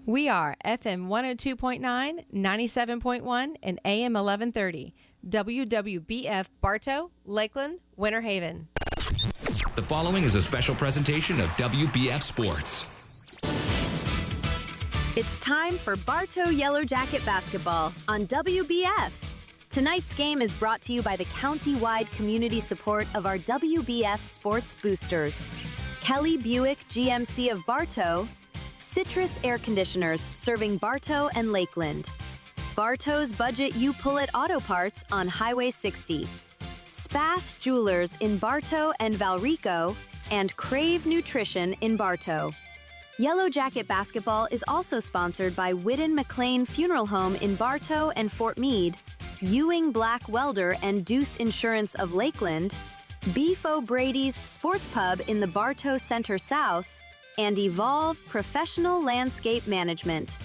We are FM 102.9, 97.1, and AM 1130. WWBF Bartow, Lakeland, Winter Haven. The following is a special presentation of WBF Sports. It's time for Bartow Yellow Jacket basketball on WBF. Tonight's game is brought to you by the county-wide community support of our WBF Sports Boosters. Kelly Buick GMC of Bartow, Citrus Air Conditioners serving Bartow and Lakeland, Bartow's Budget You Pull It Auto Parts on Highway 60, Spath Jewelers in Bartow and Valrico, and Crave Nutrition in Bartow. Yellow Jacket basketball is also sponsored by Whiddon McLean Funeral Home in Bartow and Fort Meade, Ewing Black Welder and Deuce Insurance of Lakeland, Beef O'Brady's Sports Pub in the Bartow Center South, and Evolve Professional Landscape Management.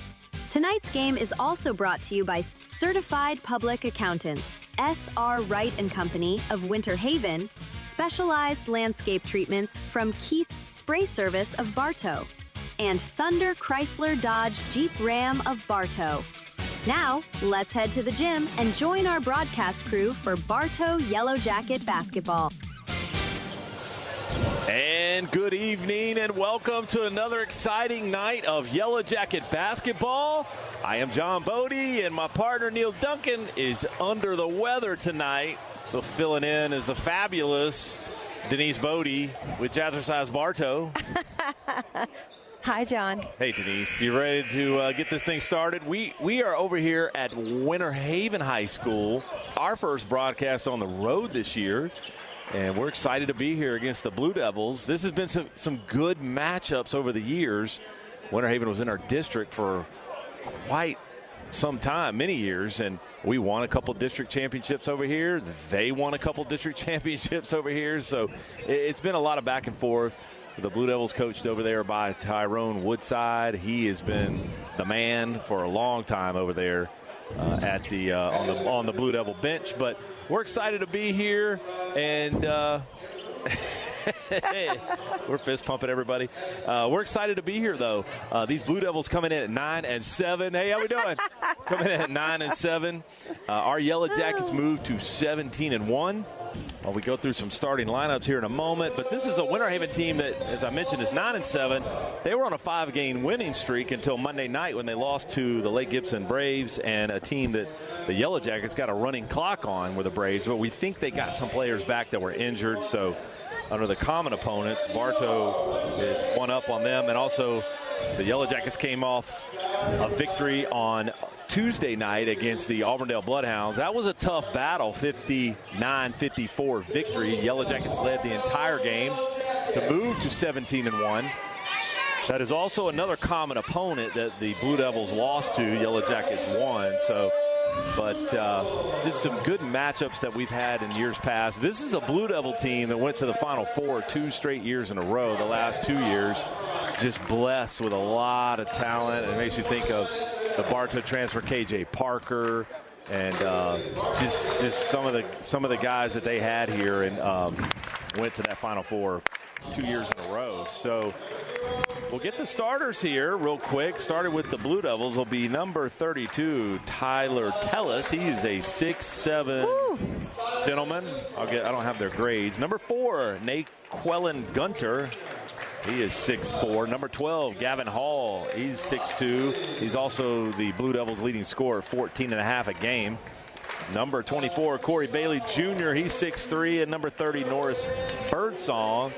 Tonight's game is also brought to you by Certified Public Accountants, S.R. Wright & Company of Winter Haven, Specialized Landscape Treatments from Keith's Spray Service of Bartow, and Thunder Chrysler Dodge Jeep Ram of Bartow. Now, let's head to the gym and join our broadcast crew for Bartow Yellow Jacket basketball. And good evening and welcome to another exciting night of Yellow Jacket basketball. I am John Bodie and my partner Neil Duncan is under the weather tonight. So filling in is the fabulous Denise Bodie with Jazzercise Bartow. Hi, John. Hey, Denise. You ready to get this thing started? We are over here at Winter Haven High School, our first broadcast on the road this year. And we're excited to be here against the Blue Devils. This has been some good matchups over the years. Winter Haven was in our district for quite some time, many years, and we won a couple district championships over here. They won a couple district championships over here. So it's been a lot of back and forth. The Blue Devils coached over there by Tyrone Woodside. He has been the man for a long time over there at the on the Blue Devil bench. But we're excited to be here, and we're fist pumping everybody. We're excited to be here, though. These Blue Devils coming in at 9-7. Hey, how we doing? Coming in at 9-7. Our Yellow Jackets moved to 17-1. Well, we go through some starting lineups here in a moment, but this is a Winter Haven team that, as I mentioned, is 9-7. They were on a 5-game winning streak until Monday night when they lost to the Lake Gibson Braves, and a team that the Yellow Jackets got a running clock on were the Braves, but we think they got some players back that were injured. So under the common opponents, Bartow is one up on them, and also the Yellow Jackets came off a victory on Tuesday night against the Auburndale Bloodhounds. That was a tough battle, 59-54 victory. Yellow Jackets led the entire game to move to 17-1. That is also another common opponent that the Blue Devils lost to. Yellow Jackets won. So, but just some good matchups that we've had in years past. This is a Blue Devil team that went to the Final Four 2 straight years in a row. The last 2 years, just blessed with a lot of talent. It makes you think of the Bartow transfer, KJ Parker, and just some of the guys that they had here, and went to that Final Four 2 years in a row. So we'll get the starters here real quick. Started with the Blue Devils will be number 32, Tyler Tellis. He is a 6'7" gentleman. I don't have their grades. Number 4, Nate Quellen Gunter. He is 6'4". Number 12, Gavin Hall. He's 6'2". He's also the Blue Devils' leading scorer, 14.5 a game. Number 24, Corey Bailey Jr. He's 6'3". And number 30, Norris Birdsong.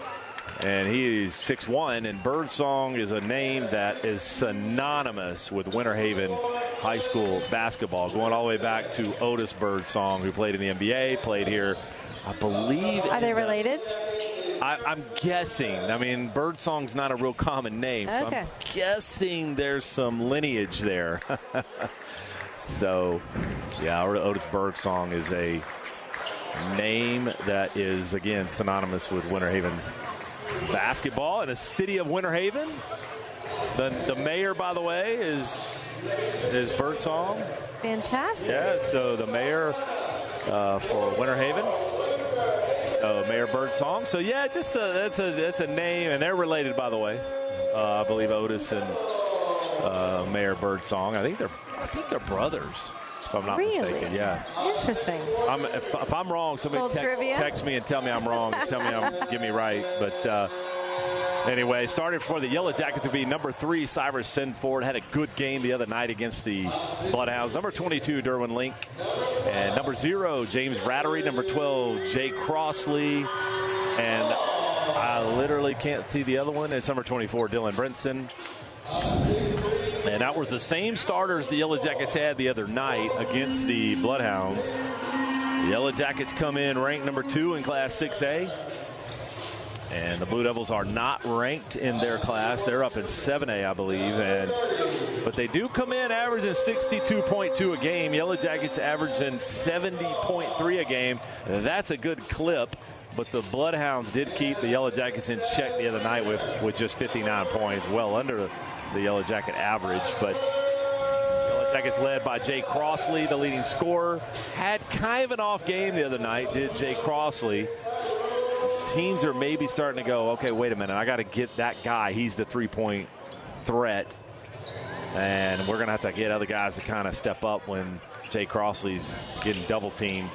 And he is 6'1". And Birdsong is a name that is synonymous with Winter Haven High School basketball, going all the way back to Otis Birdsong, who played in the NBA, played here, I believe. Are they related? I'm guessing. I mean, Birdsong's not a real common name, so okay. I'm guessing there's some lineage there. So, yeah, Otis Birdsong is a name that is, again, synonymous with Winter Haven basketball in the city of Winter Haven. The mayor, by the way, is Birdsong. Fantastic. Yeah, so the mayor for Winter Haven. Mayor Birdsong. So yeah, just that's a name, and they're related, by the way. I believe Otis and Mayor Birdsong. I think they're brothers, if I'm not mistaken. Yeah. Interesting. If I'm wrong, somebody text me and tell me I'm wrong. Get me right. But anyway, started for the Yellow Jackets to be number 3, Cyrus Sinford. Had a good game the other night against the Bloodhounds. Number 22, Derwin Link. And number 0, James Rattery. Number 12, Jay Crossley. And I literally can't see the other one. It's number 24, Dylan Brinson. And that was the same starters the Yellow Jackets had the other night against the Bloodhounds. The Yellow Jackets come in ranked number 2 in Class 6A. And the Blue Devils are not ranked in their class. They're up in 7A, I believe. But they do come in averaging 62.2 a game. Yellow Jackets averaging 70.3 a game. That's a good clip. But the Bloodhounds did keep the Yellow Jackets in check the other night with just 59 points, well under the Yellow Jacket average. But Yellow Jackets led by Jay Crossley, the leading scorer. Had kind of an off game the other night, did Jay Crossley. Teams are maybe starting to go, okay, wait a minute, I got to get that guy. He's the three-point threat. And we're going to have to get other guys to kind of step up when Jay Crossley's getting double-teamed.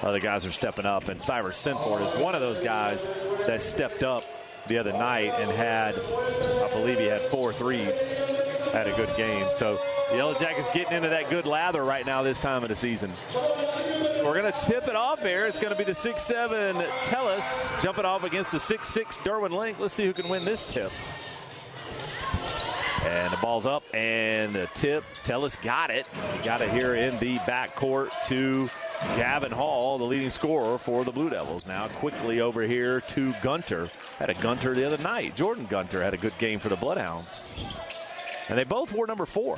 Other guys are stepping up, and Cyrus Sinford is one of those guys that stepped up the other night and I believe he had 4 threes, had a good game. So the Yellow Jackets getting into that good lather right now this time of the season. We're going to tip it off here. It's going to be the 6'7" Tellis jumping off against the 6'6" Derwin Link. Let's see who can win this tip. And the ball's up, and the tip, Tellis got it. He got it here in the backcourt to Gavin Hall, the leading scorer for the Blue Devils. Now quickly over here to Gunter. Had a Gunter the other night. Jordan Gunter had a good game for the Bloodhounds. And they both wore number 4.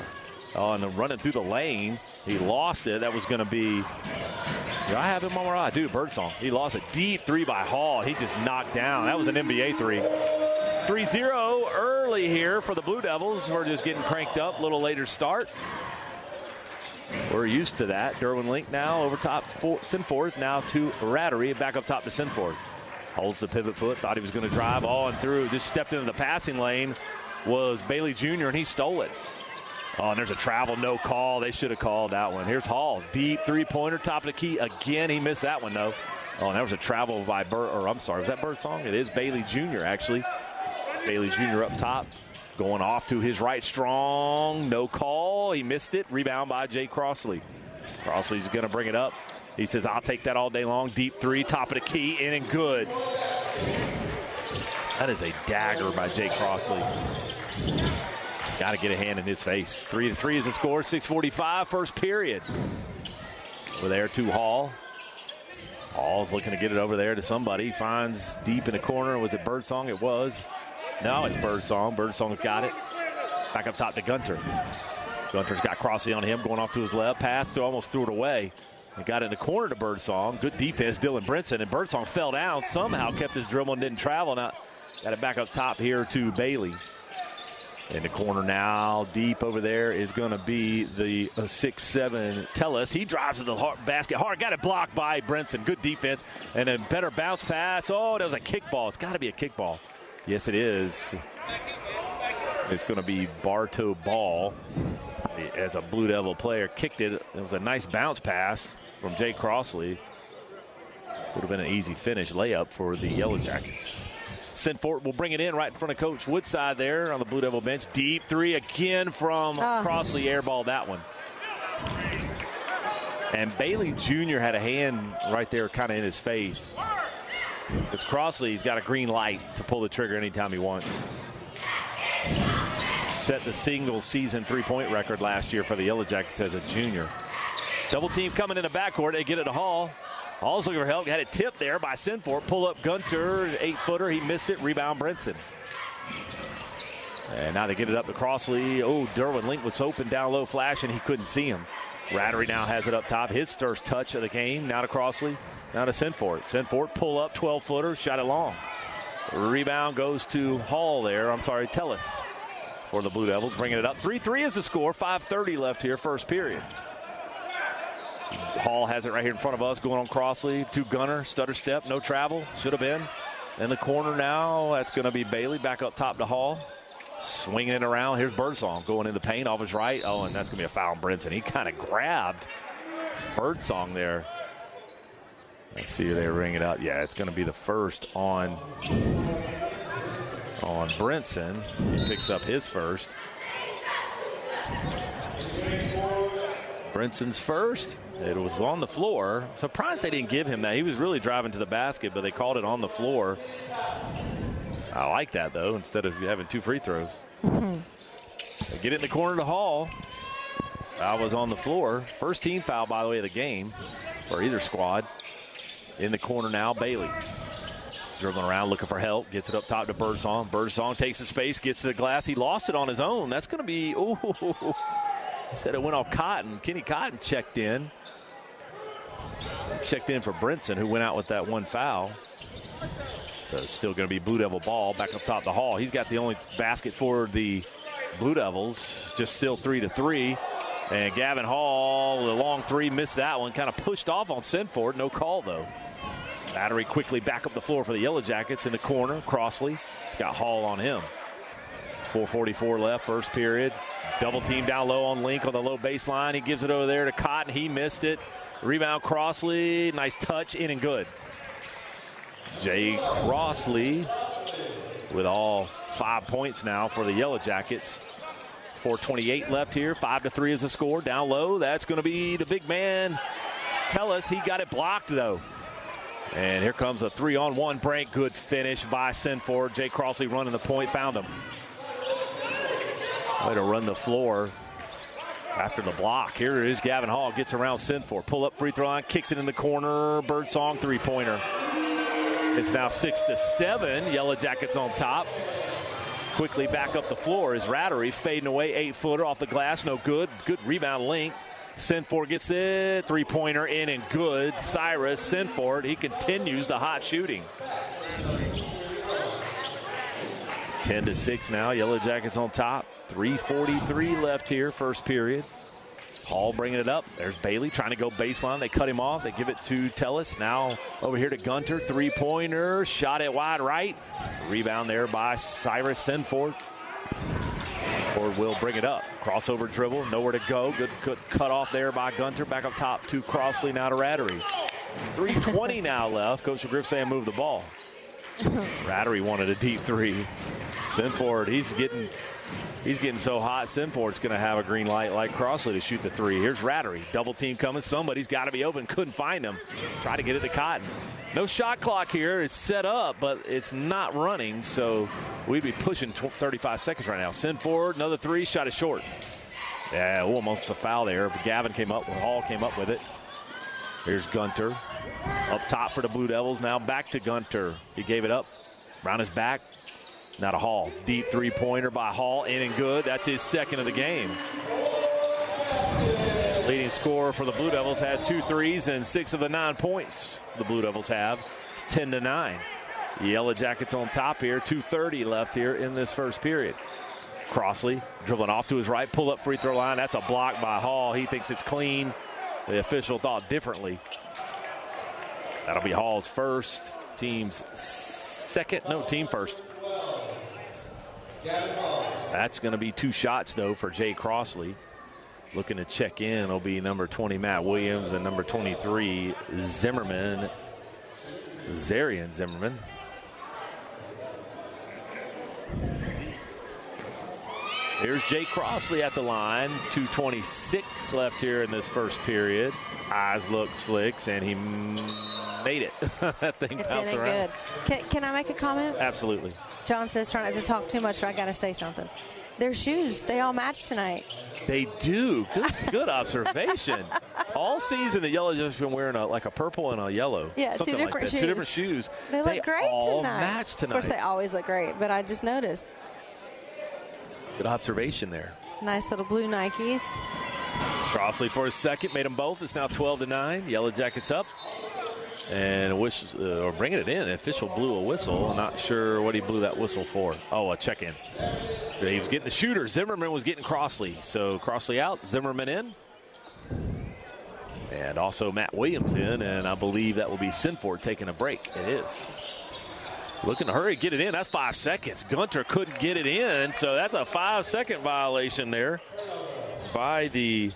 And running through the lane, he lost it. That was going to be, do I have him on my eye? Dude, Birdsong. He lost a deep 3 by Hall. He just knocked down. That was an NBA 3. 3-0 early here for the Blue Devils. We're just getting cranked up. A little later start. We're used to that. Derwin Link now over top Sinford. Now to Rattery. Back up top to Sinford. Holds the pivot foot. Thought he was going to drive on through. Just stepped into the passing lane. Was Bailey Jr. and he stole it. Oh, and there's a travel, no call. They should have called that one. Here's Hall. Deep 3-pointer, top of the key. Again, he missed that one, though. Oh, and that was a travel by was that Birdsong? It is Bailey Jr., actually. Bailey Jr. up top. Going off to his right, strong. No call. He missed it. Rebound by Jay Crossley. Crossley's going to bring it up. He says, I'll take that all day long. Deep 3, top of the key, in and good. That is a dagger by Jay Crossley. Got to get a hand in his face. 3-3 is the score. 6:45 first period. We're there to Hall. Hall's looking to get it over there to somebody. Finds deep in the corner. Was it Birdsong? It was. No, it's Birdsong. Birdsong's got it. Back up top to Gunter. Gunter's got Crossley on him. Going off to his left. Pass to almost threw it away. He got in the corner to Birdsong. Good defense, Dylan Brinson. And Birdsong fell down. Somehow kept his dribble and didn't travel. Now got it back up top here to Bailey. In the corner now, deep over there is going to be the 6'7" Tellis. He drives to the basket hard. Got it blocked by Brinson. Good defense. And a better bounce pass. Oh, that was a kickball. It's got to be a kickball. Yes, it is. It's going to be Bartow ball. As a Blue Devil player kicked it. It was a nice bounce pass from Jay Crossley. Would have been an easy finish layup for the Yellow Jackets. Sinford will bring it in right in front of Coach Woodside there on the Blue Devil bench. Deep 3 again from Crossley. Airball that one. And Bailey Jr. had a hand right there kind of in his face. It's Crossley's got a green light to pull the trigger anytime he wants. Set the single season 3-point record last year for the Yellow Jackets as a junior. Double team coming in the backcourt. They get it to Hall. Hall's looking for help. Had it tipped there by Sinford. Pull up Gunter, 8-footer. He missed it. Rebound Brinson. And now they get it up to Crossley. Oh, Derwin Link was open down low flash, and he couldn't see him. Rattery now has it up top. His first touch of the game. Now to Crossley. Now to Sinford. Sinford pull up, 12-footer. Shot it long. Rebound goes to Hall there. Tellis for the Blue Devils. Bringing it up. 3-3 is the score. 5:30 left here, first period. Hall has it right here in front of us, going on Crossley to Gunner. Stutter step, no travel. Should have been. In the corner now, that's going to be Bailey. Back up top to Hall. Swinging it around. Here's Birdsong going in the paint off his right. Oh, and that's going to be a foul on Brinson. He kind of grabbed Birdsong there. Let's see if they ring it up. Yeah, it's going to be the first on Brinson. He picks up his first. Brinson's first. It was on the floor. Surprised they didn't give him that. He was really driving to the basket, but they called it on the floor. I like that, though, instead of having 2 free throws. They get it in the corner to Hall. Foul was on the floor. First team foul, by the way, of the game for either squad. In the corner now, Bailey. Dribbling around, looking for help. Gets it up top to Birdsong. Birdsong takes the space, gets to the glass. He lost it on his own. That's going to be, Said it went off Cotton. Kenny Cotton checked in. Checked in for Brinson, who went out with that one foul. So it's still going to be Blue Devil ball back up top the Hall. He's got the only basket for the Blue Devils. Just still 3-3. And Gavin Hall, the long three, missed that one. Kind of pushed off on Sinford. No call, though. Battery quickly back up the floor for the Yellow Jackets in the corner. Crossley. He's got Hall on him. 4:44 left, first period. Double team down low on Link on the low baseline. He gives it over there to Cotton. He missed it. Rebound Crossley. Nice touch, in and good. Jay Crossley with all 5 points now for the Yellow Jackets. 4:28 left here. 5-3 is the score. Down low, that's going to be the big man. Tellis, he got it blocked, though. And here comes a 3-on-1 break. Good finish by Sinford. Jay Crossley running the point, found him. Way to run the floor after the block. Here is Gavin Hall. Gets around Sinford. Pull up free throw line. Kicks it in the corner. Birdsong three-pointer. It's now 6-7. Yellow Jackets on top. Quickly back up the floor is Rattery. Fading away. 8-footer off the glass. No good. Good rebound Link. Sinford gets it. Three-pointer in and good. Cyrus Sinford. He continues the hot shooting. 10-6 now. Yellow Jackets on top. 3:43 left here, first period. Hall bringing it up. There's Bailey trying to go baseline. They cut him off. They give it to Tellis. Now over here to Gunter. Three-pointer. Shot it wide right. Rebound there by Cyrus Sinford. Or will bring it up. Crossover dribble. Nowhere to go. Good cut off there by Gunter. Back up top to Crossley. Now to Rattery. 3:20 now left. Coach McGriff saying move the ball. Rattery wanted a deep three. Sinford, he's getting so hot. Sinford's going to have a green light like Crossley to shoot the three. Here's Rattery. Double team coming. Somebody's got to be open. Couldn't find him. Try to get it to Cotton. No shot clock here. It's set up, but it's not running, so we'd be pushing 35 seconds right now. Sinford, another three. Shot is short. Yeah, almost a foul there, but Gavin came up with Hall came up with it. Here's Gunter. Up top for the Blue Devils. Now back to Gunter. He gave it up. Around his back. Now to Hall. Deep three-pointer by Hall. In and good. That's his second of the game. Leading scorer for the Blue Devils has 2 threes and 6 of the 9 points the Blue Devils have. It's 10-9. Yellow Jackets on top here. 2:30 left here in this first period. Crossley dribbling off to his right. Pull up free throw line. That's a block by Hall. He thinks it's clean. The official thought differently. That'll be Hall's first. Team's second. No, team first. That's going to be 2 shots, though, for Jay Crossley. Looking to check in will be number 20, Matt Williams, and number 23, Zarian Zimmerman. Here's Jay Crossley at the line. 2:26 left here in this first period. Eyes looks, flicks, and he made it. That thing It's bounced in around. Good. Can I make a comment? Absolutely. John says try not to talk too much, but I got to say something. Their shoes, they all match tonight. They do. Good observation. All season, the Yellow just been wearing like a purple and a yellow. Yeah, something 2 different like that. shoes. 2 different shoes. They look great all tonight. match tonight. Of course, they always look great, but I just noticed. Good observation there. Nice little blue Nikes. Crossley for his second, made them both. It's now 12-9. Yellow Jackets up. And or bringing it in. The official blew a whistle. I'm not sure what he blew that whistle for. Oh, a check-in. He was getting the shooter. Zimmerman was getting Crossley. So Crossley out, Zimmerman in. And also Matt Williams in. And I believe that will be Sinford taking a break. It is. Looking to hurry, get it in. That's 5 seconds. Gunter couldn't get it in, so that's a 5-second violation there by the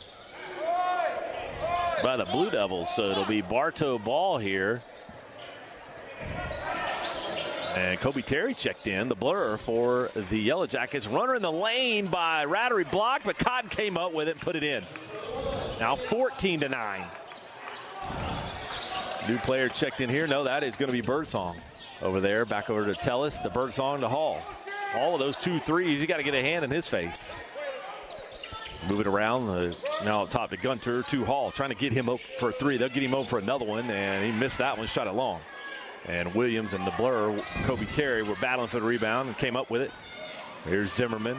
Blue Devils. So it'll be Bartow ball here. And Kobe Terry checked in, the blur for the Yellow Jackets. Runner in the lane by Rattery blocked, but Cotton came up with it and put it in. Now 14-9. New player checked in here. No, that is going to be Birdsong over there. Back over to Tellis, the Birdsong to Hall. All of those 2 threes, you got to get a hand in his face. Move it around. Now up top to Gunter, to Hall. Trying to get him up for a 3. They'll get him up for another one, and he missed that one, shot it long. And Williams and the blur, Kobe Terry, were battling for the rebound and came up with it. Here's Zimmerman.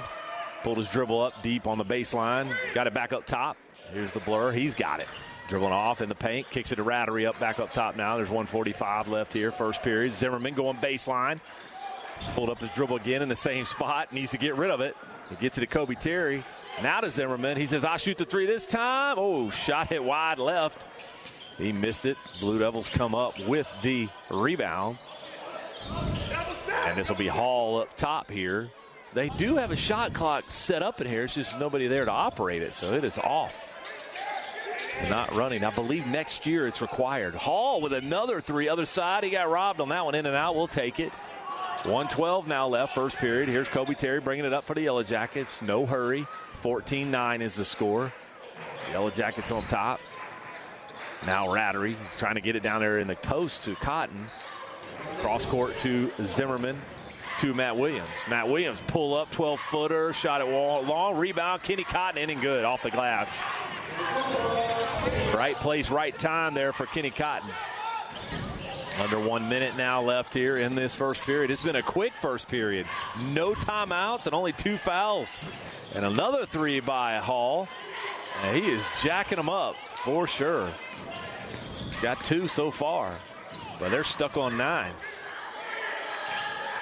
Pulled his dribble up deep on the baseline. Got it back up top. Here's the blur. He's got it. Dribbling off in the paint. Kicks it to Rattery up back up top now. There's 1:45 left here, first period. Zimmerman going baseline. Pulled up his dribble again in the same spot. Needs to get rid of it. He gets it to Kobe Terry. Now to Zimmerman. He says, I'll shoot the 3 this time. Oh, shot hit wide left. He missed it. Blue Devils come up with the rebound. And this will be Hall up top here. They do have a shot clock set up in here. It's just nobody there to operate it, so it is off. Not running. I believe next year it's required. Hall with another 3. Other side. He got robbed on that one. In and out. We'll take it. 1:12 now left. First period. Here's Kobe Terry bringing it up for the Yellow Jackets. No hurry. 14-9 is the score. Yellow Jackets on top. Now Rattery. He's trying to get it down there in the post to Cotton. Cross court to Zimmerman. To Matt Williams. Matt Williams pull up 12-footer. Shot at wall. Long rebound. Kenny Cotton in and good off the glass. Right place, right time there for Kenny Cotton. Under 1 minute now left here in this first period. It's been a quick first period. No timeouts and only 2 fouls. And another 3 by Hall. And he is jacking them up for sure. Got 2 so far, but they're stuck on 9.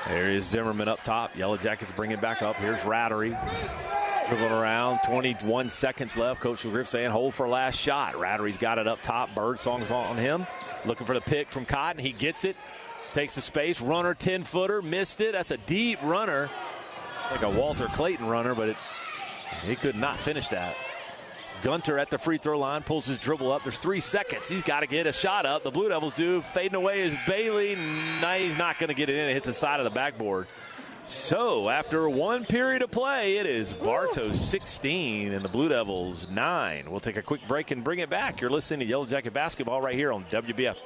There is Zimmerman up top. Yellow Jackets bring it back up. Here's Rattery. Dribbling around, 21 seconds left. Coach McGriff saying hold for last shot. Rattery's got it up top. Birdsong's on him. Looking for the pick from Cotton. He gets it. Takes the space. Runner, 10-footer. Missed it. That's a deep runner. Like a Walter Clayton runner, but he could not finish that. Gunter at the free throw line. Pulls his dribble up. There's 3 seconds. He's got to get a shot up. The Blue Devils do. Fading away is Bailey. No, he's not going to get it in. It hits the side of the backboard. So, after 1 period of play, it is Bartow 16 and the Blue Devils 9. We'll take a quick break and bring it back. You're listening to Yellow Jacket Basketball right here on WBF.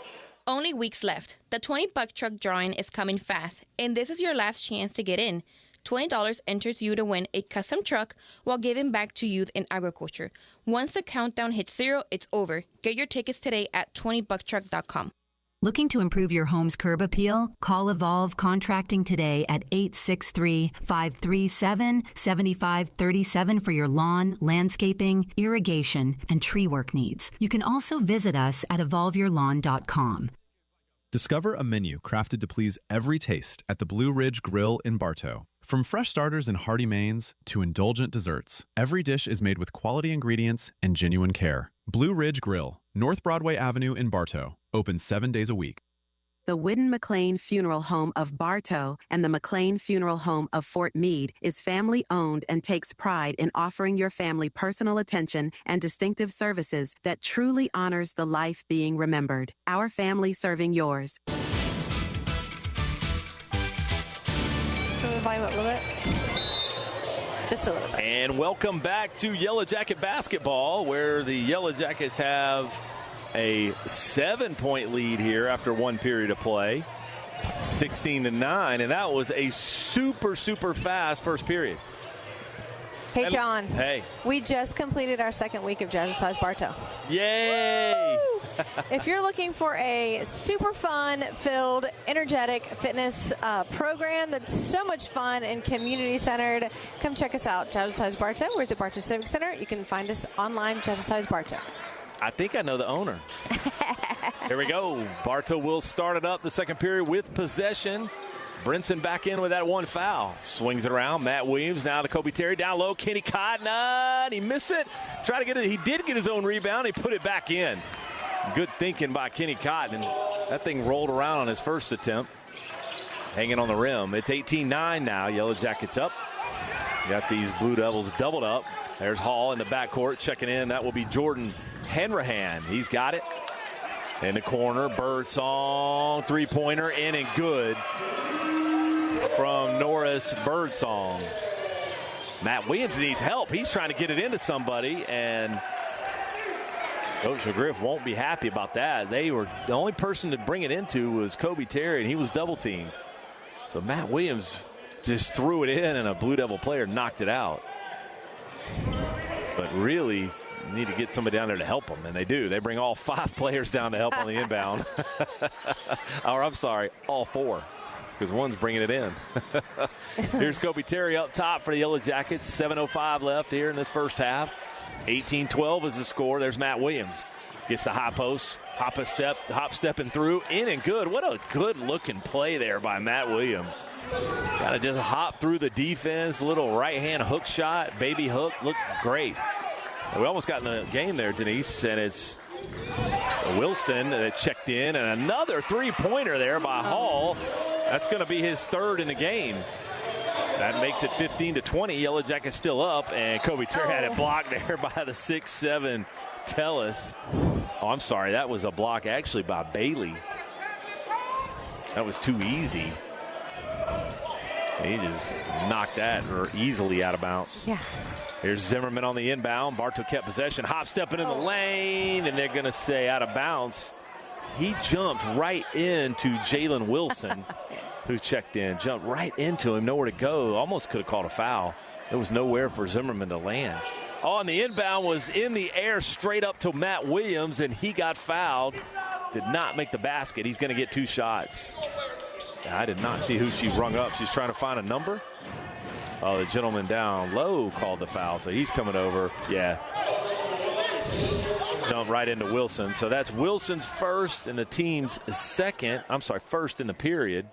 Only weeks left. The 20 buck truck drawing is coming fast, and this is your last chance to get in. $20 enters you to win a custom truck while giving back to youth in agriculture. Once the countdown hits 0, it's over. Get your tickets today at 20bucktruck.com. Looking to improve your home's curb appeal? Call Evolve Contracting today at 863-537-7537 for your lawn, landscaping, irrigation, and tree work needs. You can also visit us at evolveyourlawn.com. Discover a menu crafted to please every taste at the Blue Ridge Grill in Bartow. From fresh starters and hearty mains to indulgent desserts, every dish is made with quality ingredients and genuine care. Blue Ridge Grill, North Broadway Avenue in Bartow. Open 7 days a week. The Whidden McLean Funeral Home of Bartow and the McLean Funeral Home of Fort Meade is family-owned and takes pride in offering your family personal attention and distinctive services that truly honors the life being remembered. Our family serving yours. So revive it a little bit. Just a little bit. And welcome back to Yellow Jacket Basketball, where the Yellow Jackets have a 7-point lead here after 1 period of play, 16-9, and that was a super fast first period. Hey, John. Hey. We just completed our 2nd week of Jazzercise Bartow. Yay! If you're looking for a super fun-filled, energetic fitness program that's so much fun and community-centered, come check us out, Jazzercise Bartow. We're at the Bartow Civic Center. You can find us online, Jazzercise Bartow. I think I know the owner. Here we go. Bartow will start it up the 2nd period with possession. Brinson back in with that 1 foul. Swings it around. Matt Williams now to Kobe Terry. Down low. Kenny Cotton. He missed it. Try to get it. He did get his own rebound. He put it back in. Good thinking by Kenny Cotton. That thing rolled around on his first attempt. hanging on the rim. It's 18-9 now. Yellow Jackets up. Got these Blue Devils doubled up. There's Hall in the backcourt checking in. That will be Jordan Hanrahan. He's got it. In the corner, Birdsong, three-pointer, in and good from Norris Birdsong. Matt Williams needs help. He's trying to get it into somebody, and Coach McGriff won't be happy about that. The only person to bring it into was Kobe Terry, and he was double-teamed. So Matt Williams just threw it in, and a Blue Devil player knocked it out. But really need to get somebody down there to help them, and they do. They bring all 5 players down to help on the inbound. Or, I'm sorry, all 4, because one's bringing it in. Here's Kobe Terry up top for the Yellow Jackets. 7:05 left here in this first half. 18-12 is the score. There's Matt Williams. Gets the high post, hop stepping through, in and good. What a good-looking play there by Matt Williams. Got to just hop through the defense, little right-hand hook shot, baby hook, looked great. We almost got in the game there, Denise, and it's Wilson that checked in, and another three-pointer there by Hall. That's going to be his 3rd in the game. That makes it 15-20. Yellow Jackets still up, and Kobe Terry had it blocked there by the 6'7" Tellis. Oh, I'm sorry, that was a block actually by Bailey. That was too easy. He just knocked that easily out of bounds. Yeah. Here's Zimmerman on the inbound. Bartow kept possession. Hop stepping in the lane, and they're going to say out of bounds. He jumped right into Jalen Wilson, who checked in. Jumped right into him, nowhere to go. Almost could have called a foul. There was nowhere for Zimmerman to land. Oh, and the inbound was in the air straight up to Matt Williams, and he got fouled. Did not make the basket. He's going to get 2 shots. I did not see who she rung up. She's trying to find a number. Oh, the gentleman down low called the foul, so he's coming over. Yeah. Jumped right into Wilson. So that's Wilson's first and the team's second. I'm sorry, first in the period.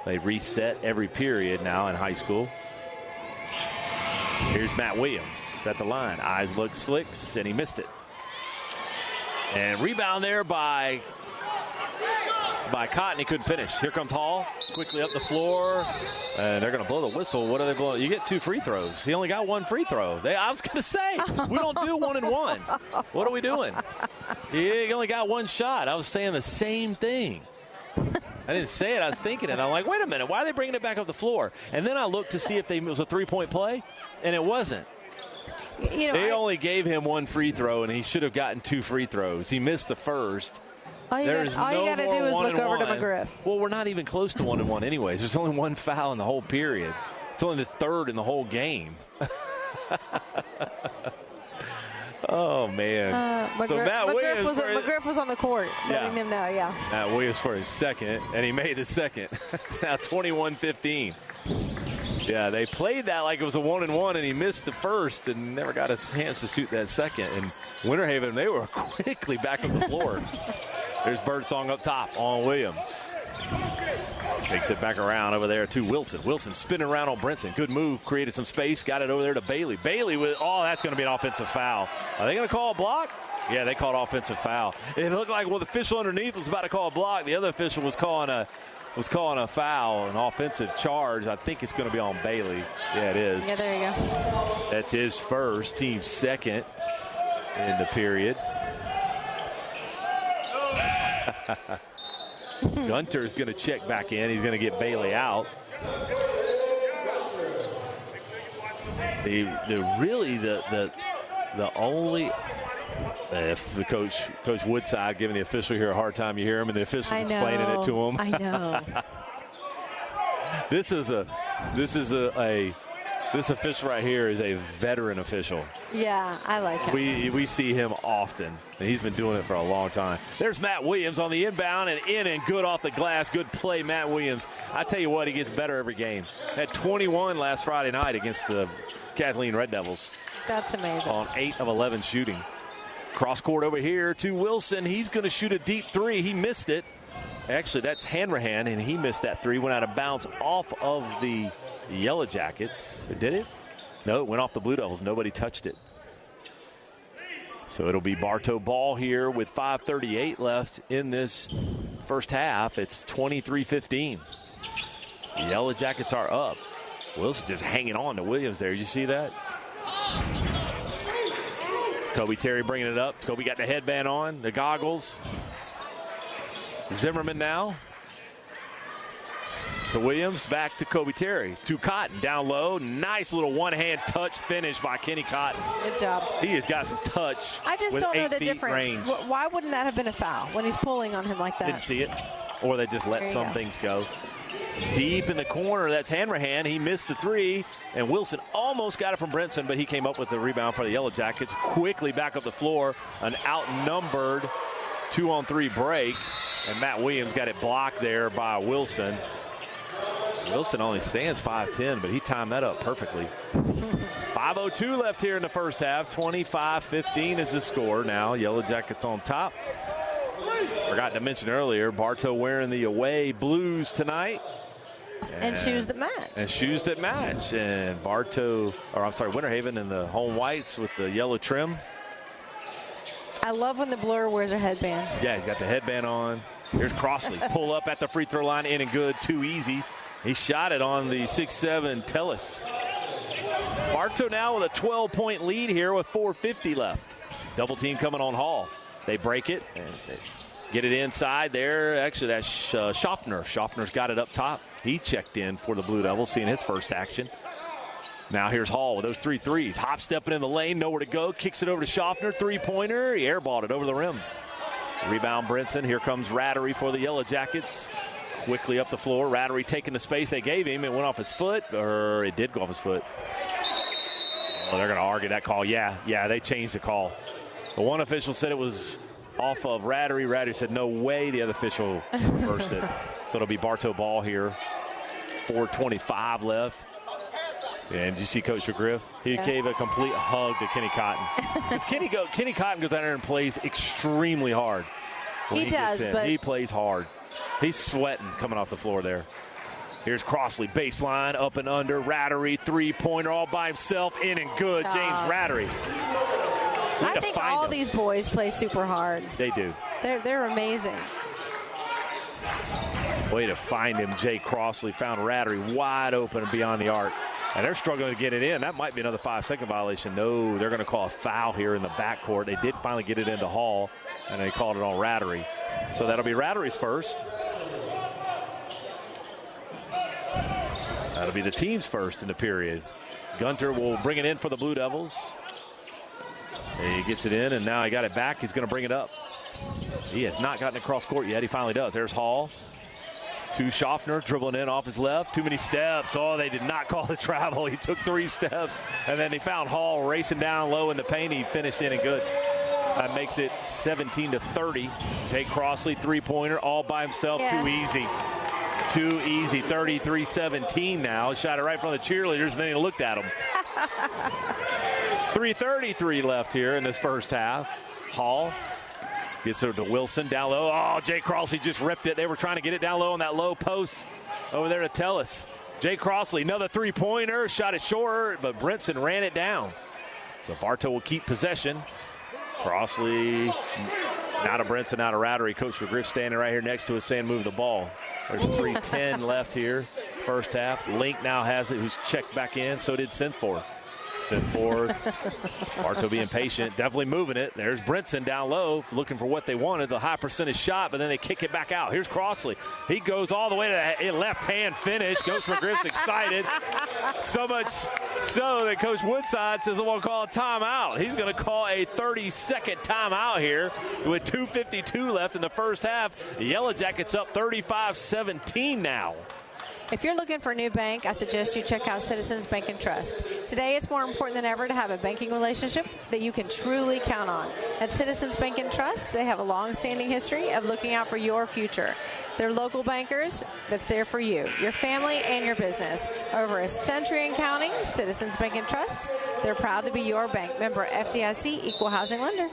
They reset every period now in high school. Here's Matt Williams at the line. Eyes looks, flicks, and he missed it. And rebound there by Cotton. He couldn't finish. Here comes Hall quickly up the floor, and they're going to blow the whistle. What are they blowing? You get 2 free throws. He only got 1 free throw. I was going to say, we don't do 1 and 1. What are we doing? He only got 1 shot. I was saying the same thing. I didn't say it. I was thinking it. I'm like, wait a minute. Why are they bringing it back up the floor? And then I looked to see if it was a 3-point play, and it wasn't. They only gave him 1 free throw, and he should have gotten 2 free throws. He missed the first. All you got to do is look over to McGriff. Well, we're not even close to 1 and 1 anyways. There's only 1 foul in the whole period. It's only the 3rd in the whole game. Oh, man. McGriff was on the court letting them know, yeah. Matt Williams for his second, and he made the second. It's now 21-15. Yeah, they played that like it was a 1 and 1, and he missed the first and never got a chance to shoot that second. And Winter Haven, they were quickly back on the floor. There's Birdsong up top on Williams. Takes it back around over there to Wilson. Wilson spinning around on Brinson. Good move. Created some space. Got it over there to Bailey. Bailey with, that's going to be an offensive foul. Are they going to call a block? Yeah, they called offensive foul. It looked like the official underneath was about to call a block. The other official was calling a foul, an offensive charge. I think it's going to be on Bailey. Yeah, it is. Yeah, there you go. That's his first, team's second in the period. Gunter's going to check back in. He's going to get Bailey out. The only if the Coach Woodside giving the official here a hard time, you hear him, and the official's explaining it to him. I know. This official right here is a veteran official. Yeah, I like him. We see him often, and he's been doing it for a long time. There's Matt Williams on the inbound and in and good off the glass. Good play, Matt Williams. I tell you what, he gets better every game. Had 21 last Friday night against the Kathleen Red Devils. That's amazing. On 8 of 11 shooting. Cross court over here to Wilson. He's going to shoot a deep 3. He missed it. Actually, that's Hanrahan, and he missed that 3. Went out of bounds off of the Yellow Jackets. Did it? No, it went off the Blue Devils. Nobody touched it. So it'll be Bartow ball here with 5:38 left in this first half. It's 23-15. The Yellow Jackets are up. Wilson just hanging on to Williams there. Did you see that? Kobe Terry bringing it up. Kobe got the headband on, the goggles. Zimmerman now to Williams, back to Kobe Terry. To Cotton, down low. Nice little one-hand touch finish by Kenny Cotton. Good job. He has got some touch. I just with don't know 8 the feet difference. Range. Why wouldn't that have been a foul when he's pulling on him like that? Didn't see it. Or they just let some things go. Deep in the corner, that's Hanrahan. He missed the three, and Wilson almost got it from Brinson, but he came up with the rebound for the Yellow Jackets. Quickly back up the floor, an outnumbered 2-on-3 break, and Matt Williams got it blocked there by Wilson. Wilson only stands 5'10", but he timed that up perfectly. 5:02 left here in the first half. 25-15 is the score now. Yellow Jackets on top. Forgot to mention earlier, Bartow wearing the away blues tonight. And shoes that match. And shoes that match. And Winter Haven in the home whites with the yellow trim. I love when the Blur wears a headband. Yeah, he's got the headband on. Here's Crossley. Pull up at the free throw line, in and good, too easy. He shot it on the 6'7" Tellis. Bartow now with a 12-point lead here with 4:50 left. Double team coming on Hall. They break it and they get it inside there. Actually, that's Schaffner. Schaffner's got it up top. He checked in for the Blue Devils, seeing his first action. Now here's Hall with those 3 threes. Hop stepping in the lane, nowhere to go. Kicks it over to Schaffner. Three-pointer. He airballed it over the rim. Rebound Brinson. Here comes Rattery for the Yellow Jackets. Quickly up the floor. Rattery taking the space they gave him. It went off his foot, or it did go off his foot. Oh, they're going to argue that call. Yeah, they changed the call. The one official said it was off of Rattery. Rattery said no way. The other official reversed it. So it'll be Bartow ball here. 4:25 left. And you see Coach McGriff? He gave a complete hug to Kenny Cotton. If Kenny Cotton goes down there and plays extremely hard. He does, but he plays hard. He's sweating coming off the floor there. Here's Crossley, baseline, up and under. Rattery, three-pointer all by himself, in and good. James Rattery. I think all these boys play super hard. They do. They're amazing. Way to find him. Jay Crossley found Rattery wide open and beyond the arc. And they're struggling to get it in. That might be another 5-second violation. No, they're going to call a foul here in the backcourt. They did finally get it into Hall, and they called it on Rattery. So that'll be Rattery's first. That'll be the team's first in the period. Gunter will bring it in for the Blue Devils. He gets it in, and now he got it back. He's going to bring it up. He has not gotten across court yet. He finally does. There's Hall. To Schaffner, dribbling in off his left. Too many steps. Oh, they did not call the travel. He took 3 steps, and then he found Hall racing down low in the paint. He finished in and good. That makes it 17-30. Jay Crossley, three-pointer, all by himself. Yes. Too easy. 33-17 now. Shot it right from the cheerleaders, and then he looked at him. 3:33 left here in this first half. Hall gets it to Wilson down low. Oh, Jay Crossley just ripped it. They were trying to get it down low on that low post over there to Tellis. Jay Crossley, another three-pointer. Shot it short, but Brinson ran it down. So Bartow will keep possession. Crossley, now to Brinson, now to Rattery. Coach McGriff standing right here next to us saying move the ball. There's 3:10 left here, first half. Link now has it, who's checked back in. So did Sinforth. Bartow being patient, definitely moving it. There's Brinson down low, looking for what they wanted, the high percentage shot, but then they kick it back out. Here's Crossley. He goes all the way to the left-hand finish. Coach McGriff's excited. So much so that Coach Woodside says they won't call a timeout. He's going to call a 30-second timeout here with 2:52 left in the first half. The Yellow Jackets up 35-17 now. If you're looking for a new bank, I suggest you check out Citizens Bank and Trust. Today, it's more important than ever to have a banking relationship that you can truly count on. At Citizens Bank and Trust, they have a long-standing history of looking out for your future. They're local bankers that's there for you, your family, and your business. Over a century and counting, Citizens Bank and Trust, they're proud to be your bank. Member FDIC, Equal Housing Lender.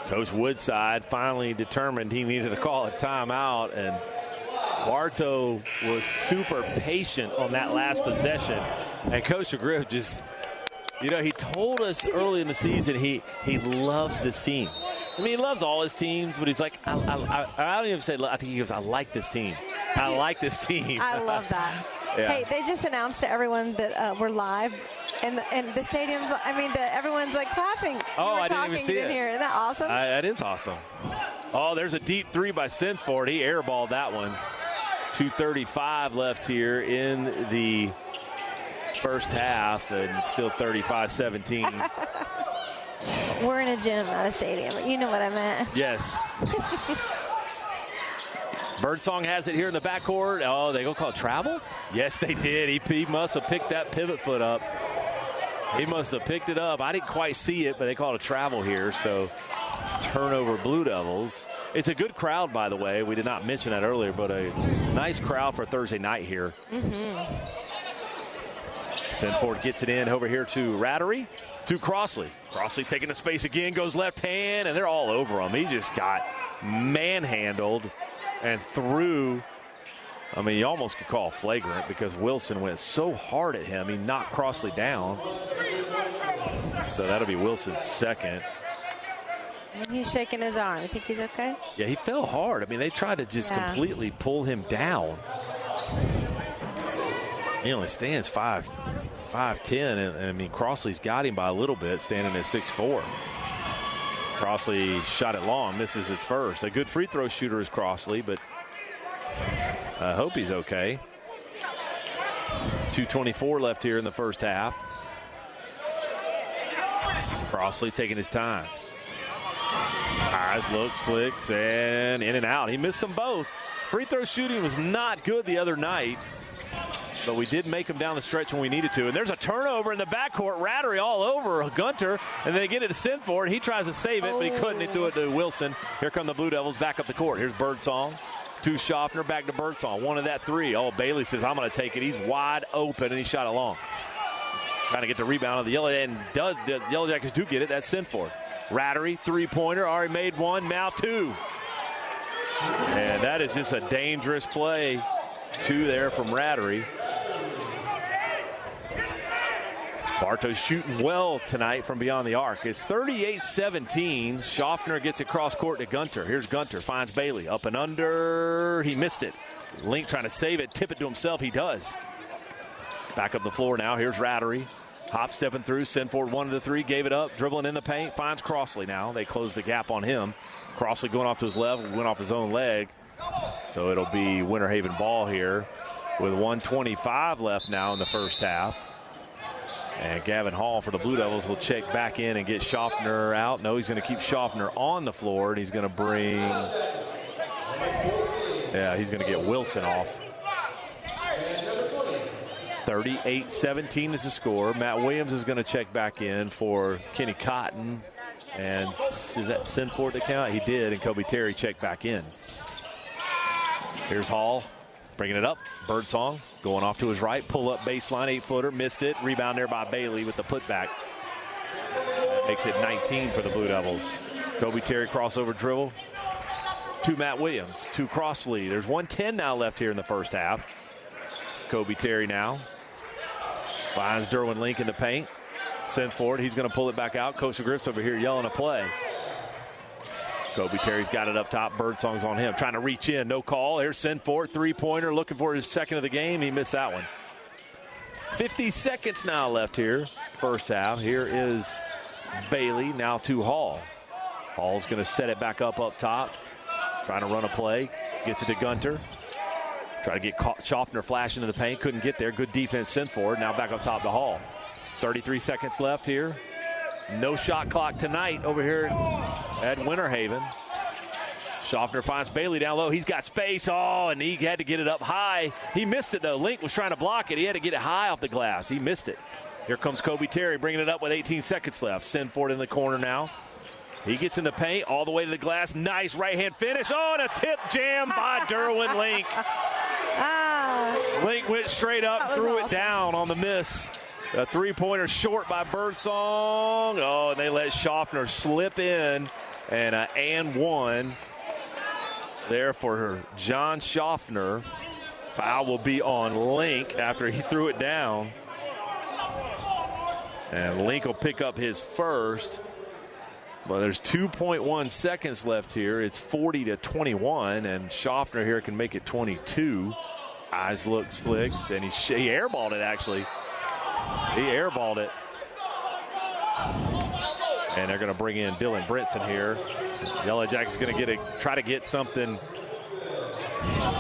Coach Woodside finally determined he needed to call a timeout, and Bartow was super patient on that last possession. And Coach McGriff just, he told us early in the season he loves this team. I mean, he loves all his teams, but he's like, I don't even say, I think he goes, I like this team. I like this team. I love that. Yeah. Hey, they just announced to everyone that we're live, and the stadium's. Everyone's like clapping. Oh, I didn't talking, even see you didn't it. hear. Isn't that awesome? That is awesome. Oh, there's a deep three by Sinford. He airballed that one. 2:35 left here in the first half, and still 35-17. We're in a gym, not a stadium. You know what I meant. Yes. Birdsong has it here in the backcourt. Oh, they go call it travel? Yes, they did. He must have picked that pivot foot up. He must have picked it up. I didn't quite see it, but they called it a travel here. So turnover Blue Devils. It's a good crowd, by the way. We did not mention that earlier, but a nice crowd for Thursday night here. Sinford gets it in over here to Rattery, to Crossley. Crossley taking the space again, goes left hand, and they're all over him. He just got manhandled and threw. I mean, you almost could call flagrant because Wilson went so hard at him, he knocked Crossley down. So that'll be Wilson's second. He's shaking his arm. You think he's okay? Yeah, he fell hard. I mean, they tried to just completely pull him down. He only stands 5'10", and I mean, Crossley's got him by a little bit, standing at 6'4". Crossley shot it long, misses his first. A good free throw shooter is Crossley, but I hope he's okay. 2:24 left here in the first half. Crossley taking his time. Eyes, looks, flicks, and in and out. He missed them both. Free throw shooting was not good the other night, but we did make him down the stretch when we needed to. And there's a turnover in the backcourt. Rattery all over Gunter, and they get it to Sinford. He tries to save it, but he couldn't. He threw it to Wilson. Here come the Blue Devils back up the court. Here's Birdsong to Schaffner, back to Birdsong. One of that three. Oh, Bailey says, I'm going to take it. He's wide open, and he shot it long. Trying to get the rebound on the Yellow, and the Yellow Jackets do get it. That's Sinford. Rattery, three-pointer, already made one, now two. And that is just a dangerous play. Two there from Rattery. Bartow shooting well tonight from beyond the arc. It's 38-17. Schaffner gets it cross court to Gunter. Here's Gunter, finds Bailey. Up and under. He missed it. Link trying to save it, tip it to himself. He does. Back up the floor now. Here's Rattery. Hop stepping through. Sinford 1 of the 3. Gave it up. Dribbling in the paint. Finds Crossley now. They close the gap on him. Crossley going off to his left. Went off his own leg. So it'll be Winter Haven ball here with 1:25 left now in the first half. And Gavin Hall for the Blue Devils will check back in and get Schaffner out. No, he's going to keep Schaffner on the floor, and he's going to bring, he's going to get Wilson off. 38-17 is the score. Matt Williams is going to check back in for Kenny Cotton. And is that Sinford to count? He did, and Kobe Terry checked back in. Here's Hall bringing it up. Birdsong going off to his right. Pull up baseline, 8-footer. Missed it. Rebound there by Bailey with the putback. Makes it 19 for the Blue Devils. Kobe Terry crossover dribble to Matt Williams. To Crossley. There's 1:10 now left here in the first half. Kobe Terry now finds Derwin Link in the paint. Sinford, he's going to pull it back out. Coach Griff's over here yelling a play. Kobe Terry's got it up top. Birdsong's on him. Trying to reach in. No call. Here's Sinford. Three-pointer. Looking for his second of the game. He missed that one. 50 seconds now left here. First half. Here is Bailey. Now to Hall. Hall's going to set it back up top. Trying to run a play. Gets it to Gunter. Try to get Schaffner flashing in the paint. Couldn't get there. Good defense, Sinford. Now back up top to Hall. 33 seconds left here. No shot clock tonight over here at Winter Haven. Schaffner finds Bailey down low. He's got space. Oh, and he had to get it up high. He missed it, though. Link was trying to block it. He had to get it high off the glass. He missed it. Here comes Kobe Terry bringing it up with 18 seconds left. Sinford in the corner now. He gets in the paint all the way to the glass. Nice right-hand finish. Oh, and a tip jam by Derwin Link. Link went straight up, threw it down on the miss. A three-pointer short by Birdsong. Oh, and they let Schaffner slip in. And one there for John Schaffner. Foul will be on Link after he threw it down. And Link will pick up his first. Well, there's 2.1 seconds left here. It's 40-21, and Schaffner here can make it 22. Eyes looks, flicks, and he airballed it, actually. He airballed it. And they're going to bring in Dylan Brinson here. Yellow Jackets going to try to get something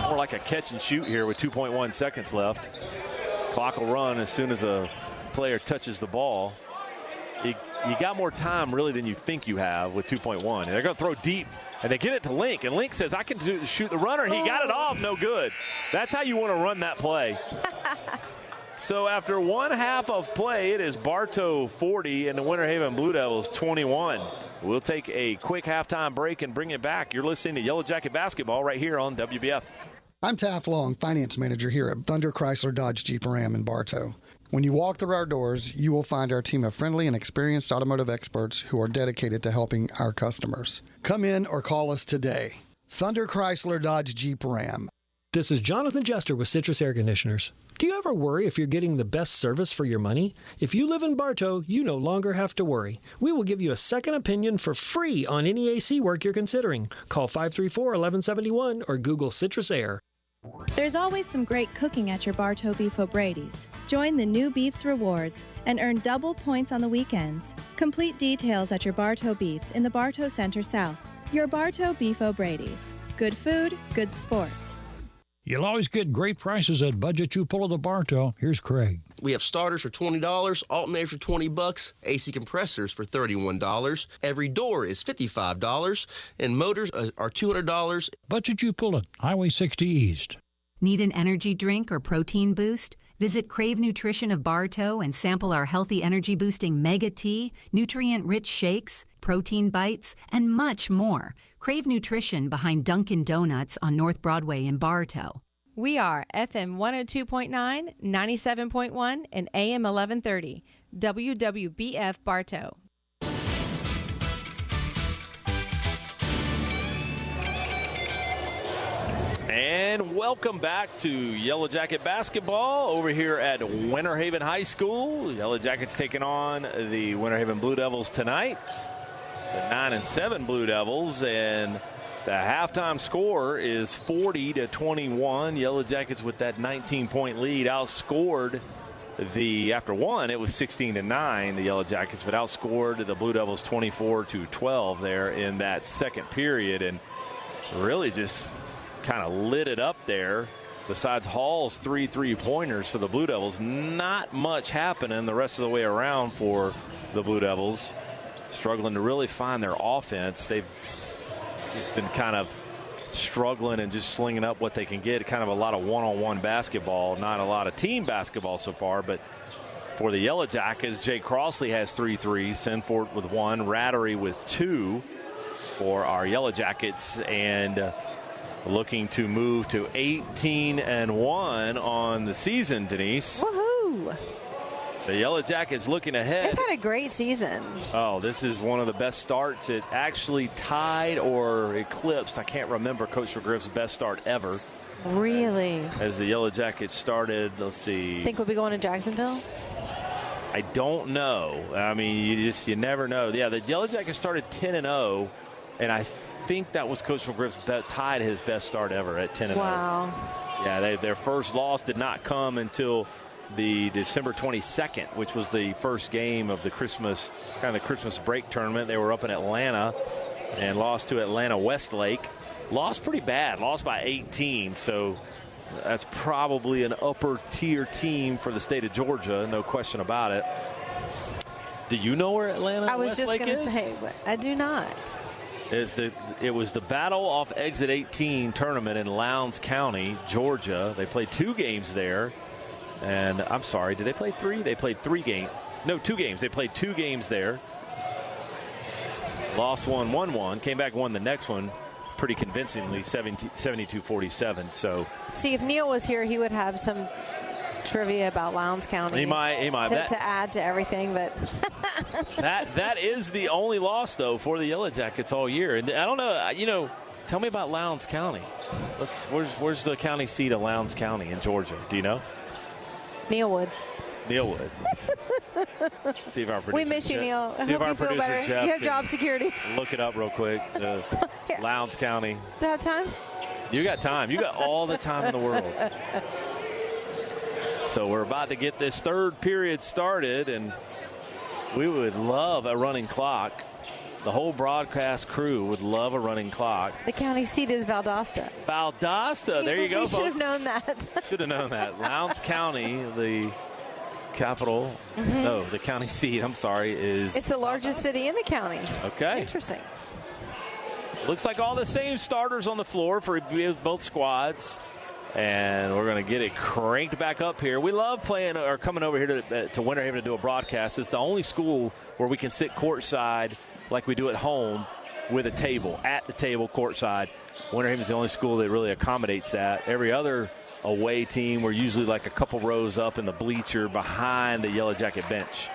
more like a catch and shoot here with 2.1 seconds left. Clock will run as soon as a player touches the ball. You got more time, really, than you think you have with 2.1. And they're going to throw deep, and they get it to Link. And Link says, I can shoot the runner. He got it off. No good. That's how you want to run that play. So after one half of play, it is Bartow 40 and the Winter Haven Blue Devils 21. We'll take a quick halftime break and bring it back. You're listening to Yellow Jacket Basketball right here on WBF. I'm Taft Long, Finance Manager here at Thunder Chrysler Dodge Jeep Ram in Bartow. When you walk through our doors, you will find our team of friendly and experienced automotive experts who are dedicated to helping our customers. Come in or call us today. Thunder Chrysler Dodge Jeep Ram. This is Jonathan Jester with Citrus Air Conditioners. Do you ever worry if you're getting the best service for your money? If you live in Bartow, you no longer have to worry. We will give you a second opinion for free on any AC work you're considering. Call 534-1171 or Google Citrus Air. There's always some great cooking at your Bartow Beef O'Brady's. Join the new Beefs Rewards and earn double points on the weekends. Complete details at your Bartow Beefs in the Bartow Center South. Your Bartow Beef O'Brady's. Good food, good sports. You'll always get great prices at Budget You Pull at the Bartow. Here's Craig. We have starters for $20, alternators for $20, AC compressors for $31. Every door is $55, and motors are $200. Budget You Pull it, Highway 60 East. Need an energy drink or protein boost? Visit Crave Nutrition of Bartow and sample our healthy energy boosting Mega Tea, nutrient-rich shakes, protein bites, and much more. Crave Nutrition behind Dunkin' Donuts on North Broadway in Bartow. We are FM 102.9, 97.1, and AM 1130. WWBF Bartow. And welcome back to Yellow Jacket Basketball over here at Winter Haven High School. Yellow Jackets taking on the Winter Haven Blue Devils tonight. The 9-7 Blue Devils, and the halftime score is 40-21. Yellow Jackets with that 19-point lead outscored after one, it was 16-9, the Yellow Jackets, but outscored the Blue Devils 24-12 there in that second period, and really just kind of lit it up there. Besides Hall's 3 3-pointers for the Blue Devils, not much happening the rest of the way around for the Blue Devils. Struggling to really find their offense. They've been kind of struggling and just slinging up what they can get. Kind of a lot of one-on-one basketball, not a lot of team basketball so far. But for the Yellow Jackets, Jay Crossley has 3 threes, Sinfort with 1, Rattery with 2 for our Yellow Jackets, and looking to move to 18-1 on the season, Denise. Woohoo! The Yellow Jackets looking ahead. They've had a great season. Oh, this is one of the best starts. It actually tied or eclipsed, I can't remember, Coach McGriff's best start ever. Really? As the Yellow Jackets started, let's see. Think we'll be going to Jacksonville? I don't know. I mean, you never know. Yeah, the Yellow Jackets started 10-0, and I think that was Coach McGriff's tied his best start ever at 10-0. Wow. Yeah, their first loss did not come until the December 22nd, which was the first game of the Christmas break tournament. They were up in Atlanta and lost to Atlanta Westlake. Lost pretty bad, lost by 18. So that's probably an upper tier team for the state of Georgia, no question about it. Do you know where Atlanta Westlake is? I was just going to say, I do not. It was the Battle Off Exit 18 tournament in Lowndes County, Georgia. They played 2 games there. And I'm sorry, did they play 3? They played 3 games. No, 2 games. They played 2 games there. Lost one, won one. Came back, won the next one pretty convincingly, 72-47. So, see, if Neil was here, he would have some trivia about Lowndes County. He might. To add to everything, but that is the only loss though for the Yellow Jackets all year. And I don't know. Tell me about Lowndes County. Where's the county seat of Lowndes County in Georgia? Do you know? Neil would. See if our producer We miss you, Neil. I see if hope our you feel producer better. Jeff You have can job security. Look it up real quick. Lowndes County. Do I have time? You got time. You got all the time in the world. So we're about to get this third period started, and we would love a running clock. The whole broadcast crew would love a running clock. The county seat is Valdosta. Valdosta. There you go, We folks. should have known that. Should have known that. Lowndes County, the capital. No, the county seat, I'm sorry, is. It's the largest city in the county. Okay. Interesting. Looks like all the same starters on the floor for both squads. And we're going to get it cranked back up here. We love playing or coming over here to Winter Haven to do a broadcast. It's the only school where we can sit courtside like we do at home with a table, at the table courtside. Winter Haven's the only school that really accommodates that. Every other away team, we're usually like a couple rows up in the bleacher behind the Yellow Jacket bench.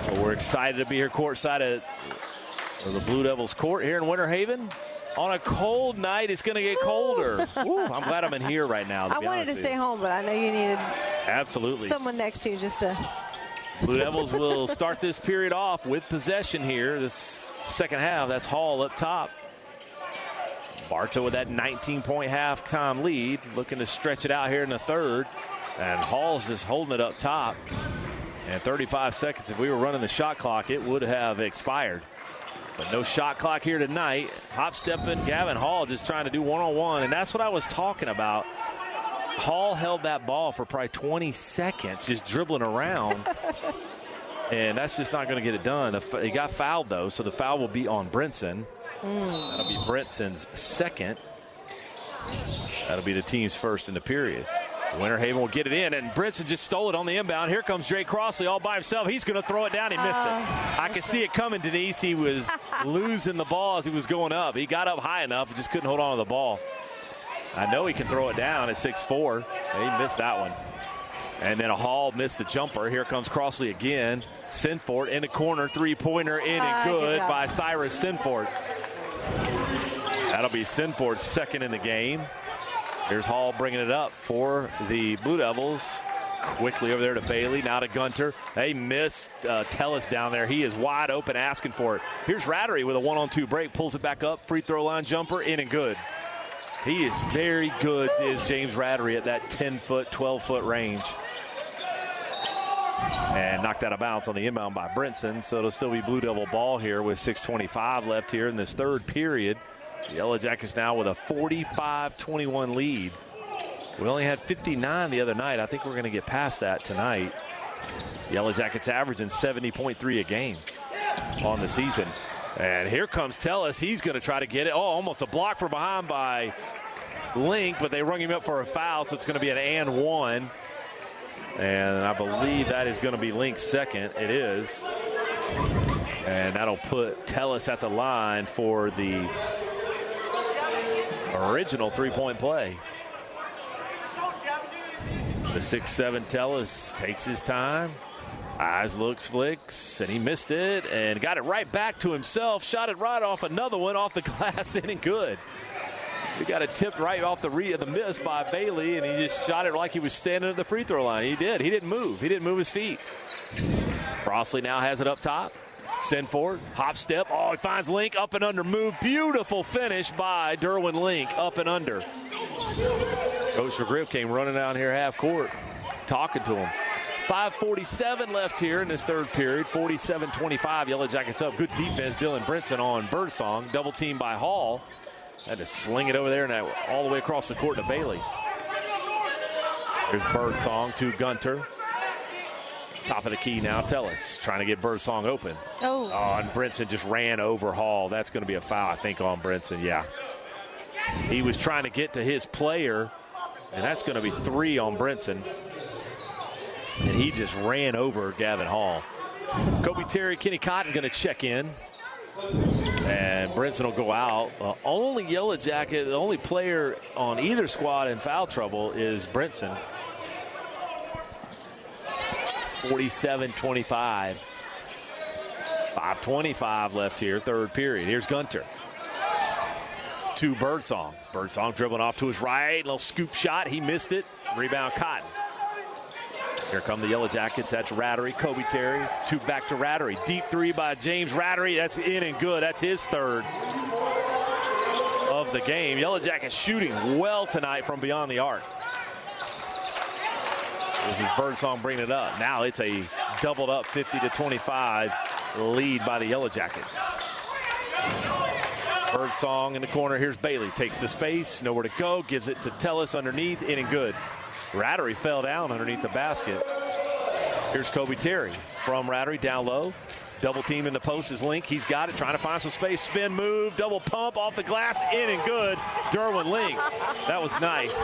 But we're excited to be here courtside at the Blue Devils court here in Winter Haven. On a cold night, it's going to get colder. Ooh, I'm glad I'm in here right now. I wanted to stay home, but I know you needed someone next to you just to. Blue Devils will start this period off with possession here. This second half, that's Hall up top. Bartow with that 19-point halftime lead, looking to stretch it out here in the third. And Hall's just holding it up top. And 35 seconds, if we were running the shot clock, it would have expired. But no shot clock here tonight. Hop-stepping Gavin Hall just trying to do one-on-one, and that's what I was talking about. Hall held that ball for probably 20 seconds just dribbling around, and that's just not going to get it done. He got fouled, though, so the foul will be on Brinson. That'll be Brinson's second. That'll be the team's first in the period. Winter Haven will get it in, and Brinson just stole it on the inbound. Here comes Drake Crossley all by himself. He's going to throw it down. He missed it. I could see it coming, Denise. He was losing the ball as he was going up. He got up high enough, but just couldn't hold on to the ball. I know he can throw it down at 6'4". He missed that one. And then Hall missed the jumper. Here comes Crossley again. Sinford in the corner, three-pointer in and good by Cyrus Sinford. That'll be Sinford's second in the game. Here's Hall bringing it up for the Blue Devils. Quickly over there to Bailey, now to Gunter. They missed Tellis down there. He is wide open asking for it. Here's Rattery with a 1-on-2 break. Pulls it back up. Free throw line jumper in and good. He is very good, is James Rattery, at that 10-foot, 12-foot range. And knocked out of bounds on the inbound by Brinson. So it'll still be Blue Devil ball here with 6:25 left here in this third period. The Yellow Jackets now with a 45-21 lead. We only had 59 the other night. I think we're going to get past that tonight. Yellow Jackets averaging 70.3 a game on the season. And here comes Tellis. He's going to try to get it. Oh, almost a block from behind by Link, but they rung him up for a foul, so it's going to be an and one. And I believe that is going to be Link's second. It is. And that'll put Tellis at the line for the original three-point play. The 6'7" Tellis takes his time. Eyes looks, flicks, and he missed it and got it right back to himself. Shot it right off another one off the glass, in and good. He got it tipped right off the miss by Bailey, and he just shot it like he was standing at the free throw line. He did. He didn't move. He didn't move his feet. Crossley now has it up top. Sinford, hop step. Oh, he finds Link, up and under move. Beautiful finish by Derwin Link, up and under. Coach McGriff came running down here half court, talking to him. 5:47 left here in this third period. 47-25. Yellow Jackets up. Good defense. Dylan Brinson on Birdsong. Double team by Hall. Had to sling it over there and all the way across the court to Bailey. Here's Birdsong to Gunter. Top of the key now, Tellis trying to get Birdsong open. Oh, and Brinson just ran over Hall. That's going to be a foul, I think, on Brinson. Yeah. He was trying to get to his player, and that's going to be 3 on Brinson. And he just ran over Gavin Hall. Kobe Terry, Kenny Cotton going to check in. And Brinson will go out. Only Yellow Jacket, the only player on either squad in foul trouble is Brinson. 47-25. 5:25 left here, third period. Here's Gunter. To Birdsong. Birdsong dribbling off to his right. Little scoop shot. He missed it. Rebound Cotton. Here come the Yellow Jackets. That's Rattery, Kobe Terry. 2 back to Rattery. Deep 3 by James Rattery. That's in and good. That's his 3rd of the game. Yellow Jackets shooting well tonight from beyond the arc. This is Birdsong bringing it up. Now it's a doubled up 50-25 lead by the Yellow Jackets. Birdsong in the corner. Here's Bailey. Takes the space. Nowhere to go. Gives it to Tellis underneath. In and good. Rattery fell down underneath the basket. Here's Kobe Terry from Rattery down low. Double team in the post is Link. He's got it. Trying to find some space. Spin move. Double pump off the glass. In and good. Derwin Link. That was nice.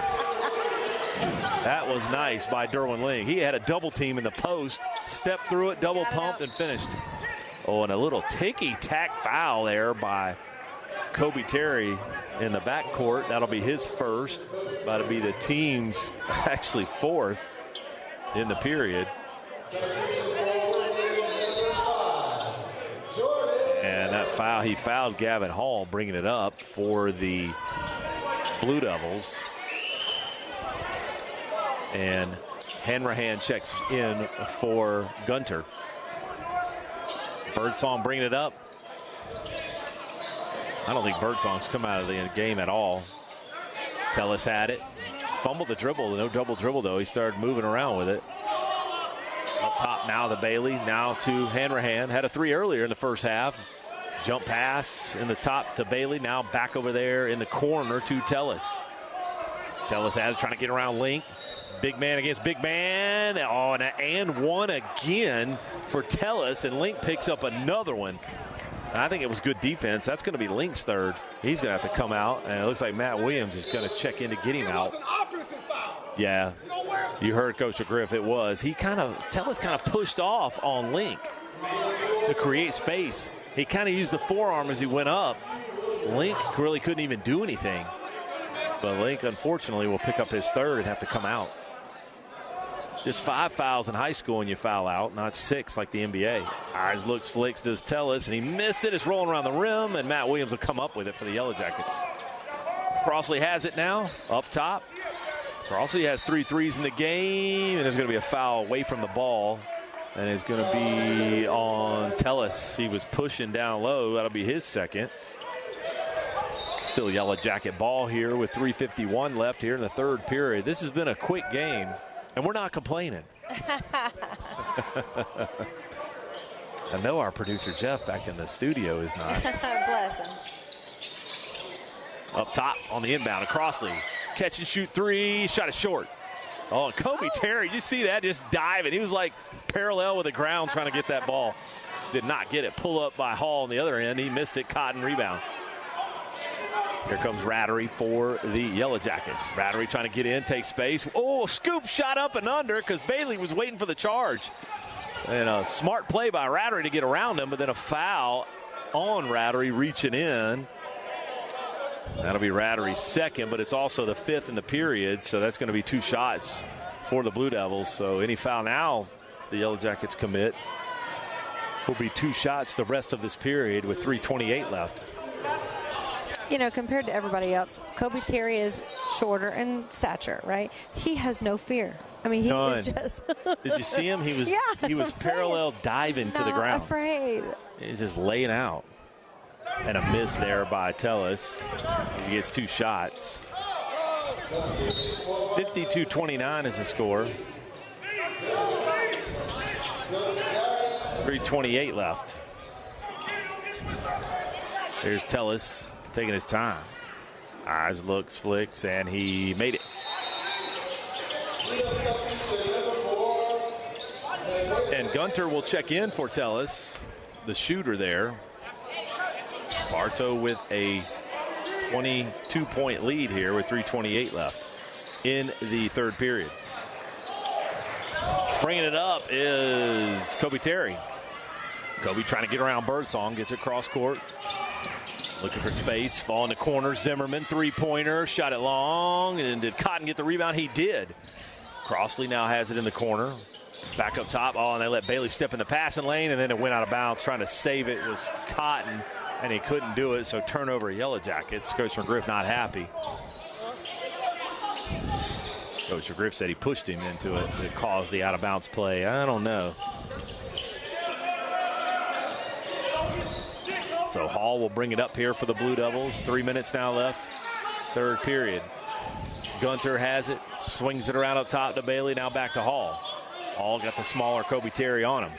That was nice by Derwin Link. He had a double team in the post. Stepped through it. Double pumped and finished. Oh, and a little ticky-tack foul there by Kobe Terry in the backcourt. That'll be his first. That'll be the team's actually 4th in the period. And that foul, he fouled Gavin Hall, bringing it up for the Blue Devils. And Hanrahan checks in for Gunter. Birdsong bringing it up. I don't think Birdsong's come out of the game at all. Tellis had it. Fumbled the dribble. No double dribble, though. He started moving around with it. Up top now to Bailey. Now to Hanrahan. Had a 3 earlier in the first half. Jump pass in the top to Bailey. Now back over there in the corner to Tellis. Tellis had it, trying to get around Link. Big man against big man. Oh, and one again for Tellis. And Link picks up another one. I think it was good defense. That's going to be Link's 3rd. He's going to have to come out, and it looks like Matt Williams is going to check in to get him out. Yeah, you heard Coach Griff. It was. Tellis kind of pushed off on Link to create space. He kind of used the forearm as he went up. Link really couldn't even do anything. But Link, unfortunately, will pick up his 3rd and have to come out. Just 5 fouls in high school and you foul out, not 6 like the NBA. Eyes look slicks, does Tellis, and he missed it. It's rolling around the rim, and Matt Williams will come up with it for the Yellow Jackets. Crossley has it now, up top. Crossley has 3 threes in the game, and there's going to be a foul away from the ball, and it's going to be on Tellis. He was pushing down low. That'll be his 2nd. Still Yellow Jacket ball here with 3:51 left here in the 3rd period. This has been a quick game. And we're not complaining. I know our producer Jeff back in the studio is not. Bless him. Up top on the inbound, a Crossley. Catch and shoot 3, shot it short. Oh, and Kobe Terry, you see that? Just diving. He was like parallel with the ground trying to get that ball. Did not get it. Pull up by Hall on the other end. He missed it. Cotton rebound. Here comes Rattery for the Yellow Jackets. Rattery trying to get in, take space. Oh, scoop shot up and under because Bailey was waiting for the charge. And a smart play by Rattery to get around him, but then a foul on Rattery reaching in. That'll be Rattery's 2nd, but it's also the 5th in the period, so that's going to be 2 shots for the Blue Devils. So any foul now the Yellow Jackets commit will be 2 shots the rest of this period with 3:28 left. You know, compared to everybody else, Kobe Terry is shorter in stature, right? He has no fear. I mean, he was just. Did you see him? He was parallel diving to the ground. Afraid. He's just laying out. And a miss there by Tellis. He gets 2 shots. 52-29 is the score. 3:28 left. There's Tellis taking his time. Eyes looks, flicks, and he made it. And Gunter will check in for Tellis, the shooter there. Bartow with a 22-point lead here with 3:28 left in the 3rd period. Bringing it up is Kobe Terry. Kobe trying to get around Birdsong, gets it cross court. Looking for space, fall in the corner. Zimmerman, 3-pointer, shot it long. And did Cotton get the rebound? He did. Crossley now has it in the corner. Back up top. Oh, and they let Bailey step in the passing lane, and then it went out of bounds. Trying to save it was Cotton, and he couldn't do it, so turnover Yellow Jackets. Coach McGriff not happy. Coach Griff said he pushed him into it to cause the out-of-bounds play. I don't know. So Hall will bring it up here for the Blue Devils. 3 minutes now left, third period. Gunter has it, swings it around up top to Bailey, now back to Hall. Hall got the smaller Kobe Terry on him.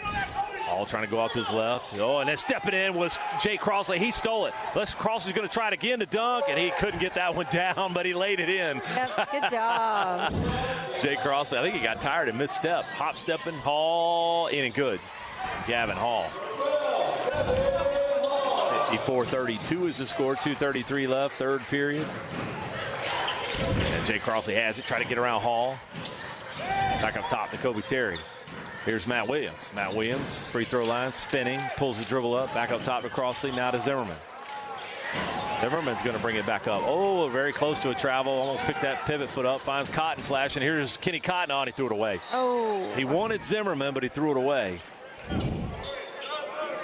Hall trying to go out to his left. Oh, and then stepping in was Jay Crossley. He stole it. Crossley's going to try it again to dunk, and he couldn't get that one down, but he laid it in. Yep, good job. Jay Crossley, I think he got tired and misstep. Hop stepping, Hall, in and good. Gavin Hall. 54-32 is the score, 2:33 left, third period. And Jay Crossley has it, try to get around Hall. Back up top to Kobe Terry. Here's Matt Williams. Matt Williams, free throw line, spinning, pulls the dribble up, back up top to Crossley, now to Zimmerman. Zimmerman's going to bring it back up. Oh, very close to a travel, almost picked that pivot foot up, finds Cotton flash, and here's Kenny Cotton on, he threw it away. Oh. He wanted Zimmerman, but he threw it away.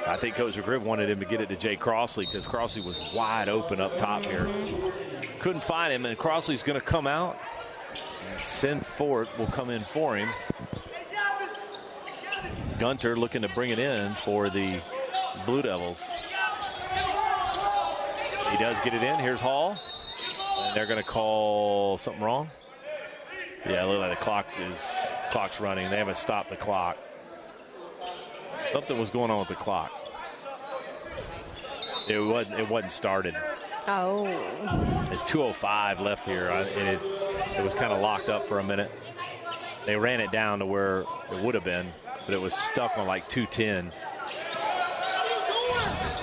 I think Coach Griff wanted him to get it to Jay Crossley because Crossley was wide open up top here. Couldn't find him, and Crossley's going to come out. And Sinfort will come in for him. Gunter looking to bring it in for the Blue Devils. He does get it in. Here's Hall. And they're going to call something wrong. Yeah, it looks like the clock's running. They haven't stopped the clock. Something was going on with the clock. It wasn't started. Oh. It's 2:05 left here. It was kind of locked up for a minute. They ran it down to where it would have been, but it was stuck on like 2:10.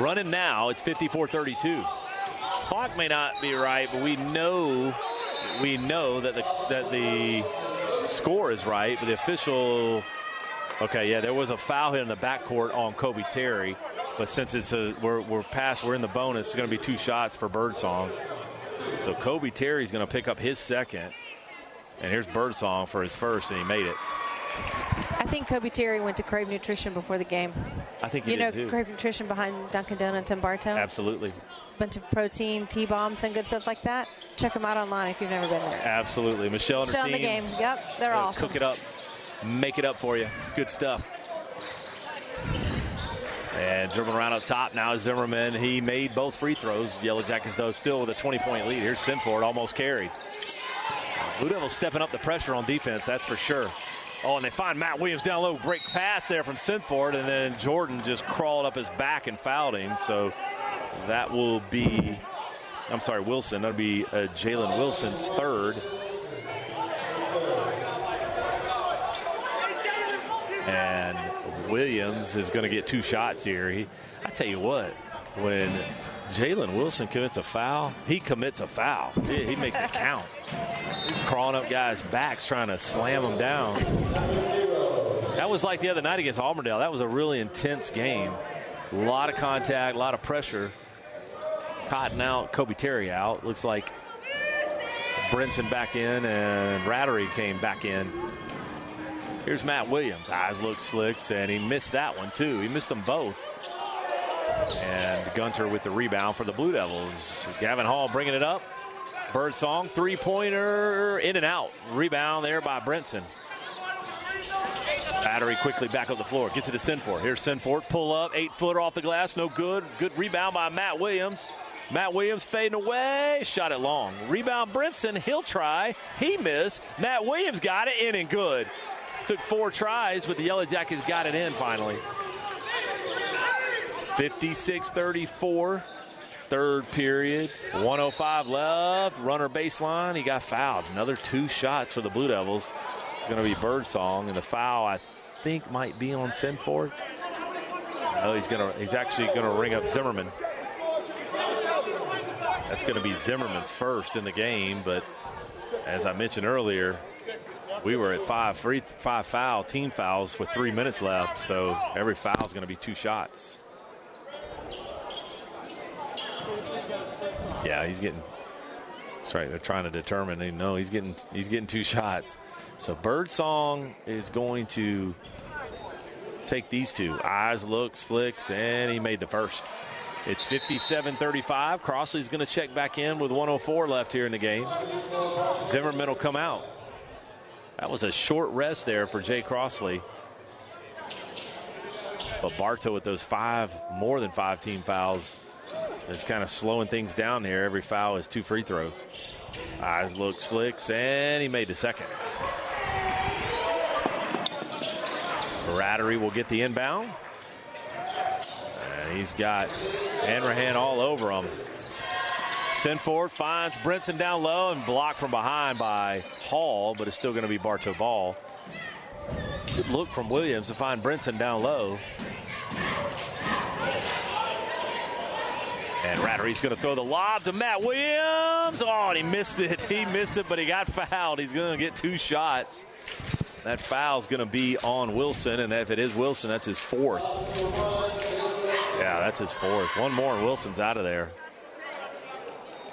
Running now, it's 54-32. Clock may not be right, but we know that the score is right, but the official. Okay, yeah, there was a foul hit in the backcourt on Kobe Terry, but since we're in the bonus, it's going to be 2 shots for Birdsong. So Kobe Terry's going to pick up his second, and here's Birdsong for his first, and he made it. I think Kobe Terry went to Crave Nutrition before the game. I think he did too. Crave Nutrition behind Dunkin' Donuts in Bartow. Absolutely. Bunch of protein, T-bombs, and good stuff like that. Check them out online if you've never been there. Absolutely. Michelle and her team. The game. Yep, they're awesome. Cook it up. Make it up for you. It's good stuff. And dribbling around up top now is Zimmerman. He made both free throws. Yellow Jackets, though, still with a 20-point lead. Here's Sinford, almost carried. Blue Devils stepping up the pressure on defense, that's for sure. Oh, and they find Matt Williams down low. Break pass there from Sinford, and then Jordan just crawled up his back and fouled him. So that will be, Wilson. That'll be Jalen Wilson's third. And Williams is going to get 2 shots here. I tell you what, when Jalen Wilson commits a foul, he commits a foul. He makes it count. He's crawling up guys' backs trying to slam them down. That was like the other night against Auburndale. That was a really intense game. A lot of contact, a lot of pressure. Cotton out, Kobe Terry out. Looks like Brinson back in and Rattery came back in. Here's Matt Williams. Eyes looks flicks, and he missed that one too. He missed them both. And Gunter with the rebound for the Blue Devils. Gavin Hall bringing it up. Birdsong, three-pointer, in and out. Rebound there by Brinson. Battery quickly back up the floor. Gets it to Sinford. Here's Sinford. Pull up. 8-footer off the glass. No good. Good rebound by Matt Williams. Matt Williams fading away. Shot it long. Rebound Brinson. He'll try. He missed. Matt Williams got it in and good. Took 4 tries, but the Yellow Jackets got it in finally. 56-34. Third period. 1:05 left. Runner baseline. He got fouled. Another 2 shots for the Blue Devils. It's going to be Birdsong, and the foul I think might be on Sinford. Oh, he's actually going to ring up Zimmerman. That's going to be Zimmerman's first in the game, but as I mentioned earlier, we were at 5 team fouls with 3 minutes left, so every foul is going to be 2 shots. Yeah, he's getting. That's right. They're trying to determine. They know he's getting 2 shots. So Birdsong is going to take these 2. Eyes, looks, flicks, and he made the first. It's 57-35. Crossley's going to check back in with 1:04 left here in the game. Zimmerman will come out. That was a short rest there for Jay Crossley. But Bartow with those more than five team fouls is kind of slowing things down here. Every foul is 2 free throws. Eyes looks, flicks, and he made the second. Rattery will get the inbound. And he's got Hanrahan all over him. Sinford finds Brinson down low and blocked from behind by Hall, but it's still going to be Bartow ball. Good look from Williams to find Brinson down low. And Rattery's going to throw the lob to Matt Williams. Oh, and he missed it. He missed it, but he got fouled. He's going to get 2 shots. That foul's going to be on Wilson, and if it is Wilson, that's his 4th. Yeah, that's his 4th. One more, and Wilson's out of there.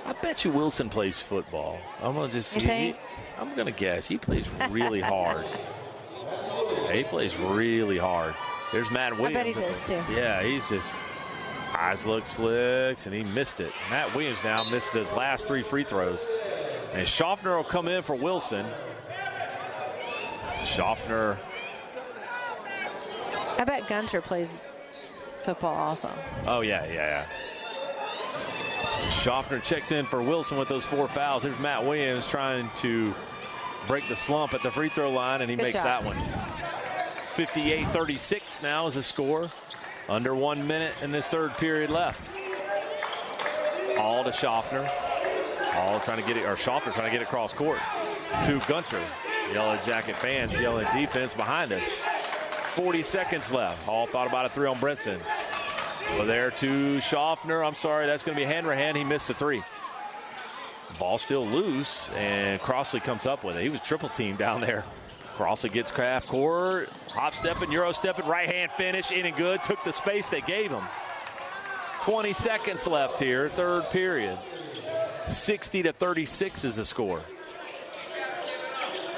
I bet you Wilson plays football. I'm going to just see. I'm going to guess. He plays really hard. He plays really hard. There's Matt Williams. I bet he does, too. Yeah, he's just eyes looks, flicks, and he missed it. Matt Williams now missed his last 3 free throws. And Schaffner will come in for Wilson. Schaffner. I bet Gunter plays football also. Oh, yeah. Schaffner checks in for Wilson with those 4 fouls. There's Matt Williams trying to break the slump at the free throw line, and he makes that one. 58-36 now is the score. Under 1 minute in this third period left. All to Schaffner. All trying to get it, or Schaffner trying to get it across court to Gunter. Yellow Jacket fans yelling defense behind us. 40 seconds left. Hall thought about a 3 on Brinson. Well, there to Schaffner. I'm sorry, that's going to be Hanrahan. He missed a 3. Ball still loose, and Crossley comes up with it. He was triple teamed down there. Crossley gets half court, hop stepping, Euro stepping, right hand finish, in and good. Took the space they gave him. 20 seconds left here, third period. 60-36 is the score.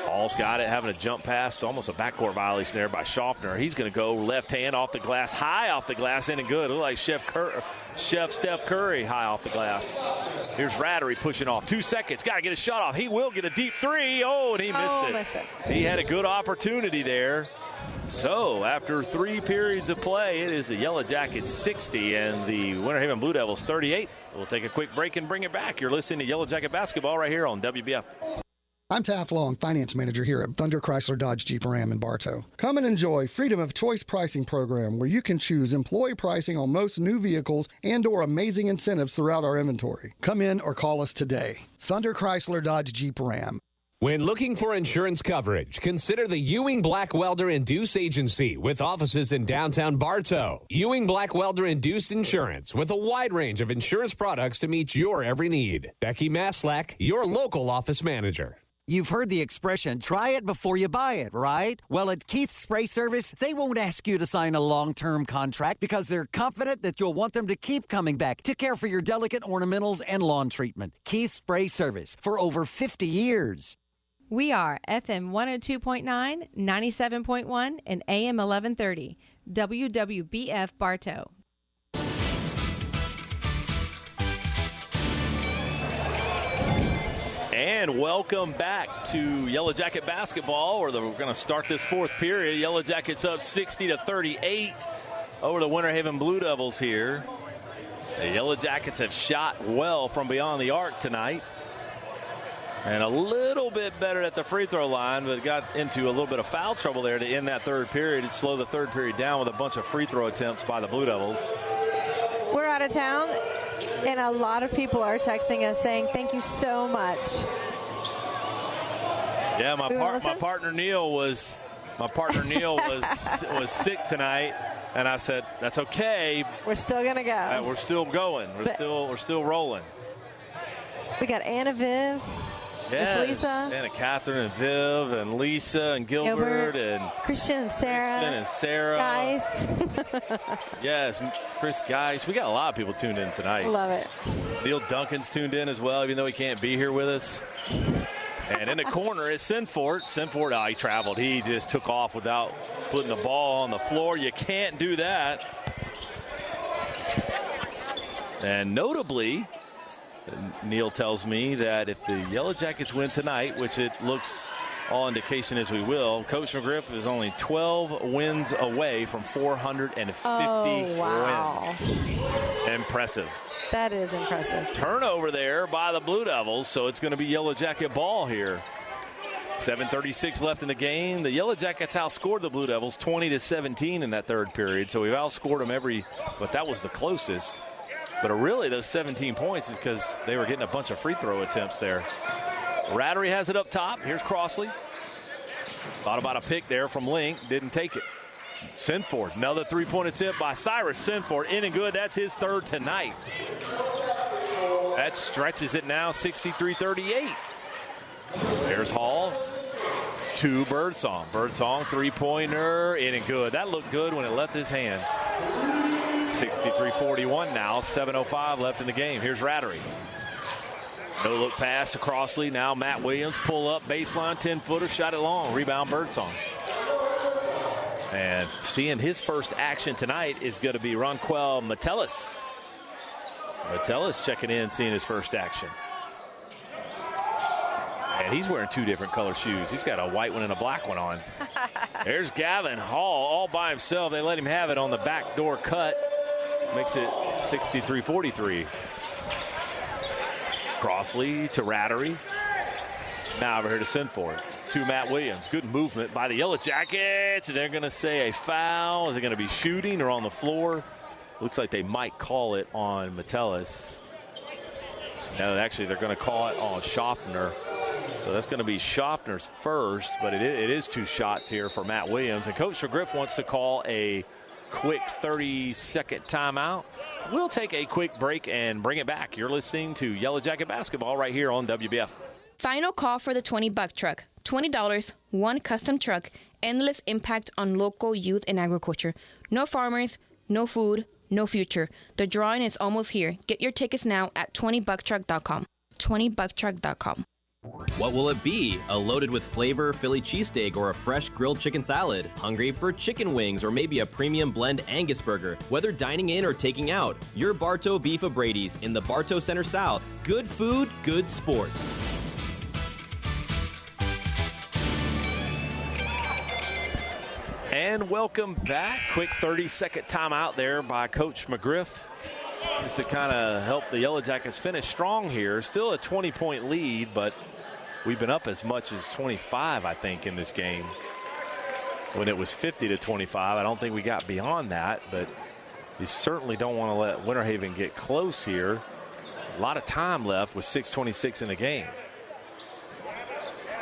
Hall's got it, having a jump pass, almost a backcourt violation there by Schaffner. He's going to go left hand off the glass, high off the glass, in and good. Look like Chef Steph Curry high off the glass. Here's Rattery pushing off. 2 seconds, got to get a shot off. He will get a deep 3. Oh, and he missed it. He had a good opportunity there. So after 3 periods of play, it is the Yellow Jackets 60 and the Winter Haven Blue Devils 38. We'll take a quick break and bring it back. You're listening to Yellow Jacket Basketball right here on WBF. I'm Taft Long, Finance Manager here at Thunder Chrysler Dodge Jeep Ram in Bartow. Come and enjoy Freedom of Choice pricing program where you can choose employee pricing on most new vehicles and or amazing incentives throughout our inventory. Come in or call us today. Thunder Chrysler Dodge Jeep Ram. When looking for insurance coverage, consider the Ewing Black Welder and Deuce Agency with offices in downtown Bartow. Ewing Black Welder and Deuce Insurance with a wide range of insurance products to meet your every need. Becky Maslak, your local office manager. You've heard the expression, try it before you buy it, right? Well, at Keith's Spray Service, they won't ask you to sign a long-term contract because they're confident that you'll want them to keep coming back to care for your delicate ornamentals and lawn treatment. Keith's Spray Service for over 50 years. We are FM 102.9, 97.1, and AM 1130. WWBF Bartow. And welcome back to Yellow Jacket Basketball, where we're going to start this 4th period. Yellow Jackets up 60-38 over the Winter Haven Blue Devils here. The Yellow Jackets have shot well from beyond the arc tonight. And a little bit better at the free throw line, but got into a little bit of foul trouble there to end that third period and slow the third period down with a bunch of free throw attempts by the Blue Devils. We're out of town, and a lot of people are texting us saying thank you so much. Yeah, my partner Neil was was sick tonight, and I said that's okay. We're still gonna go. We're still going. We're still rolling. We got Anna Viv. Yeah, Lisa. Anna Catherine and Viv and Lisa and Gilbert and Christian and Sarah. Guys. Yes, Chris Geis. We got a lot of people tuned in tonight. Love it. Neil Duncan's tuned in as well, even though he can't be here with us. And in the corner is Sinford. Sinford, he traveled. He just took off without putting the ball on the floor. You can't do that. And notably, Neil tells me that if the Yellow Jackets win tonight, which it looks all indication is we will. Coach McGriff is only 12 wins away from 450 wins. Impressive. That is impressive. Turnover there by the Blue Devils, so it's going to be Yellow Jacket ball here. 7:36 left in the game. The Yellow Jackets outscored the Blue Devils 20-17 in that third period, so we've outscored them but that was the closest. But really, those 17 points is because they were getting a bunch of free throw attempts there. Rattery has it up top. Here's Crossley. Thought about a pick there from Link. Didn't take it. Sinford, another three-point attempt by Cyrus Sinford. In and good. That's his third tonight. That stretches it now 63-38. There's Hall to Birdsong. Birdsong, three-pointer. In and good. That looked good when it left his hand. 63-41 now. 7:05 left in the game. Here's Rattery. No look pass to Crossley. Now Matt Williams pull up baseline 10-footer, shot it long. Rebound Birdsong. And seeing his first action tonight is going to be Ronquel Metellus. Metellus checking in, seeing his first action. And he's wearing two different color shoes. He's got a white one and a black one on. There's Gavin Hall all by himself. They let him have it on the backdoor cut. Makes it 63-43. Crossley to Rattery. Now over here to Sinford. To Matt Williams. Good movement by the Yellow Jackets. They're going to say a foul. Is it going to be shooting or on the floor? Looks like they might call it on Metellus. No, actually, they're going to call it on Schaffner. So that's going to be Schaffner's first, but it is two shots here for Matt Williams. And Coach McGriff wants to call a quick 30-second timeout. We'll take a quick break and bring it back. You're listening to Yellow Jacket Basketball right here on WBF. Final call for the 20-buck truck. $20, one custom truck, endless impact on local youth and agriculture. No farmers, no food, no future. The drawing is almost here. Get your tickets now at 20bucktruck.com. 20bucktruck.com. What will it be? A loaded with flavor Philly cheesesteak or a fresh grilled chicken salad? Hungry for chicken wings or maybe a premium blend Angus burger? Whether dining in or taking out, your Bartow Beef O'Brady's in the Bartow Center South. Good food, good sports. And welcome back. Quick 30-second timeout there by Coach McGriff. Just to kind of help the Yellow Jackets finish strong here. Still a 20-point lead, but we've been up as much as 25, I think, in this game. When it was 50-25, I don't think we got beyond that, but you certainly don't want to let Winter Haven get close here. A lot of time left with 6:26 in the game.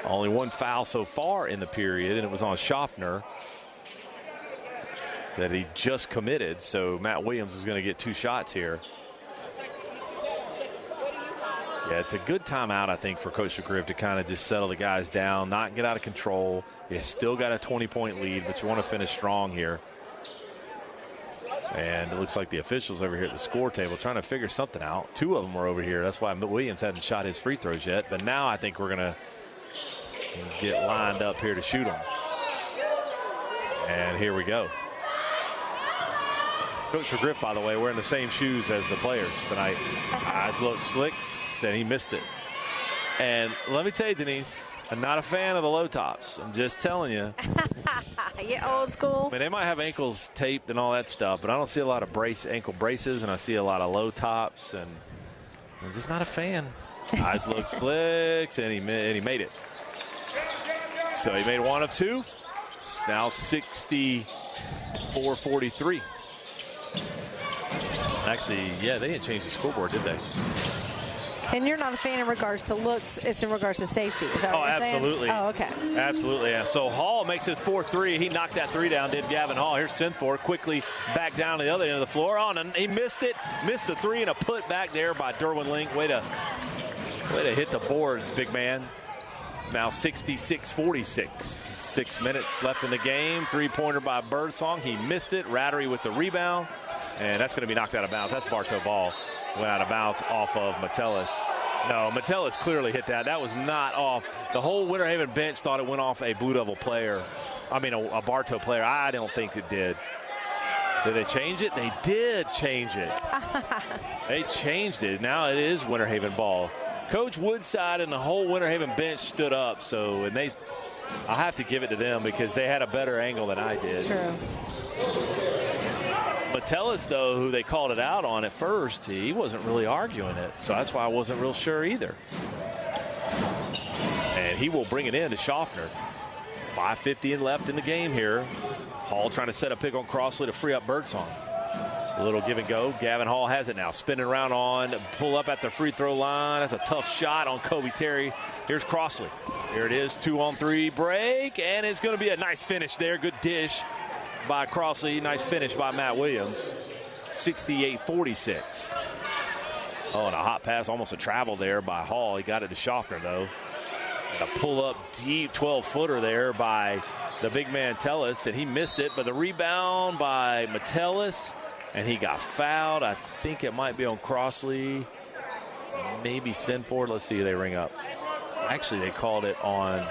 Only one foul so far in the period, and it was on Schaffner that he just committed, so Matt Williams is going to get two shots here. Yeah, it's a good timeout, I think, for Coach McGriff to kind of just settle the guys down, not get out of control. You still got a 20-point lead, but you want to finish strong here. And it looks like the officials over here at the score table trying to figure something out. Two of them are over here. That's why Williams hasn't shot his free throws yet. But now I think we're going to get lined up here to shoot them. And here we go. Coach McGriff, by the way, wearing the same shoes as the players tonight. Eyes look slicks, and he missed it. And let me tell you, Denise, I'm not a fan of the low tops. I'm just telling you. Yeah, old school. I mean, they might have ankles taped and all that stuff, but I don't see a lot of ankle braces, and I see a lot of low tops, and I'm just not a fan. Eyes look slicks, and he made it. So he made one of two. It's now 64-43. Actually, yeah, they didn't change the scoreboard, did they? And you're not a fan in regards to looks, it's in regards to safety. Is that what you're absolutely. saying? Oh, okay. Absolutely, yeah. So Hall makes his 4-3. He knocked that three down, did Gavin Hall. Here's Sinford quickly back down to the other end of the floor. Oh, and he missed it. Missed the three, and a put back there by Derwin Link. Way to hit the boards, big man. It's now 66-46. 6 minutes left in the game. Three-pointer by Birdsong. He missed it. Rattery with the rebound. And that's going to be knocked out of bounds. That's Bartow ball. Went out of bounds off of Metellus. No, Metellus clearly hit that. That was not off. The whole Winter Haven bench thought it went off a Blue Devil player. I mean, a Bartow player. I don't think it did. Did they change it? They did change it. They changed it. Now it is Winter Haven ball. Coach Woodside and the whole Winter Haven bench stood up. So, and they I'll have to give it to them because they had a better angle than I did. True. Metellus, though, who they called it out on at first, he wasn't really arguing it. So that's why I wasn't real sure either. And he will bring it in to Schaffner. 5:50 left in the game here. Hall trying to set a pick on Crossley to free up Birdsong. A little give and go. Gavin Hall has it now. Spinning around on, pull up at the free throw line. That's a tough shot on Kobe Terry. Here's Crossley. Here it is, 2-on-3 break, and it's going to be a nice finish there. Good dish by Crossley. Nice finish by Matt Williams. 68-46. Oh, and a hot pass, almost a travel there by Hall. He got it to Schaffner, though. And a pull-up deep 12-footer there by the big man Tellis, and he missed it, but the rebound by Metellus, and he got fouled. I think it might be on Crossley, maybe Sinford. Let's see who they ring up. Actually, they called it on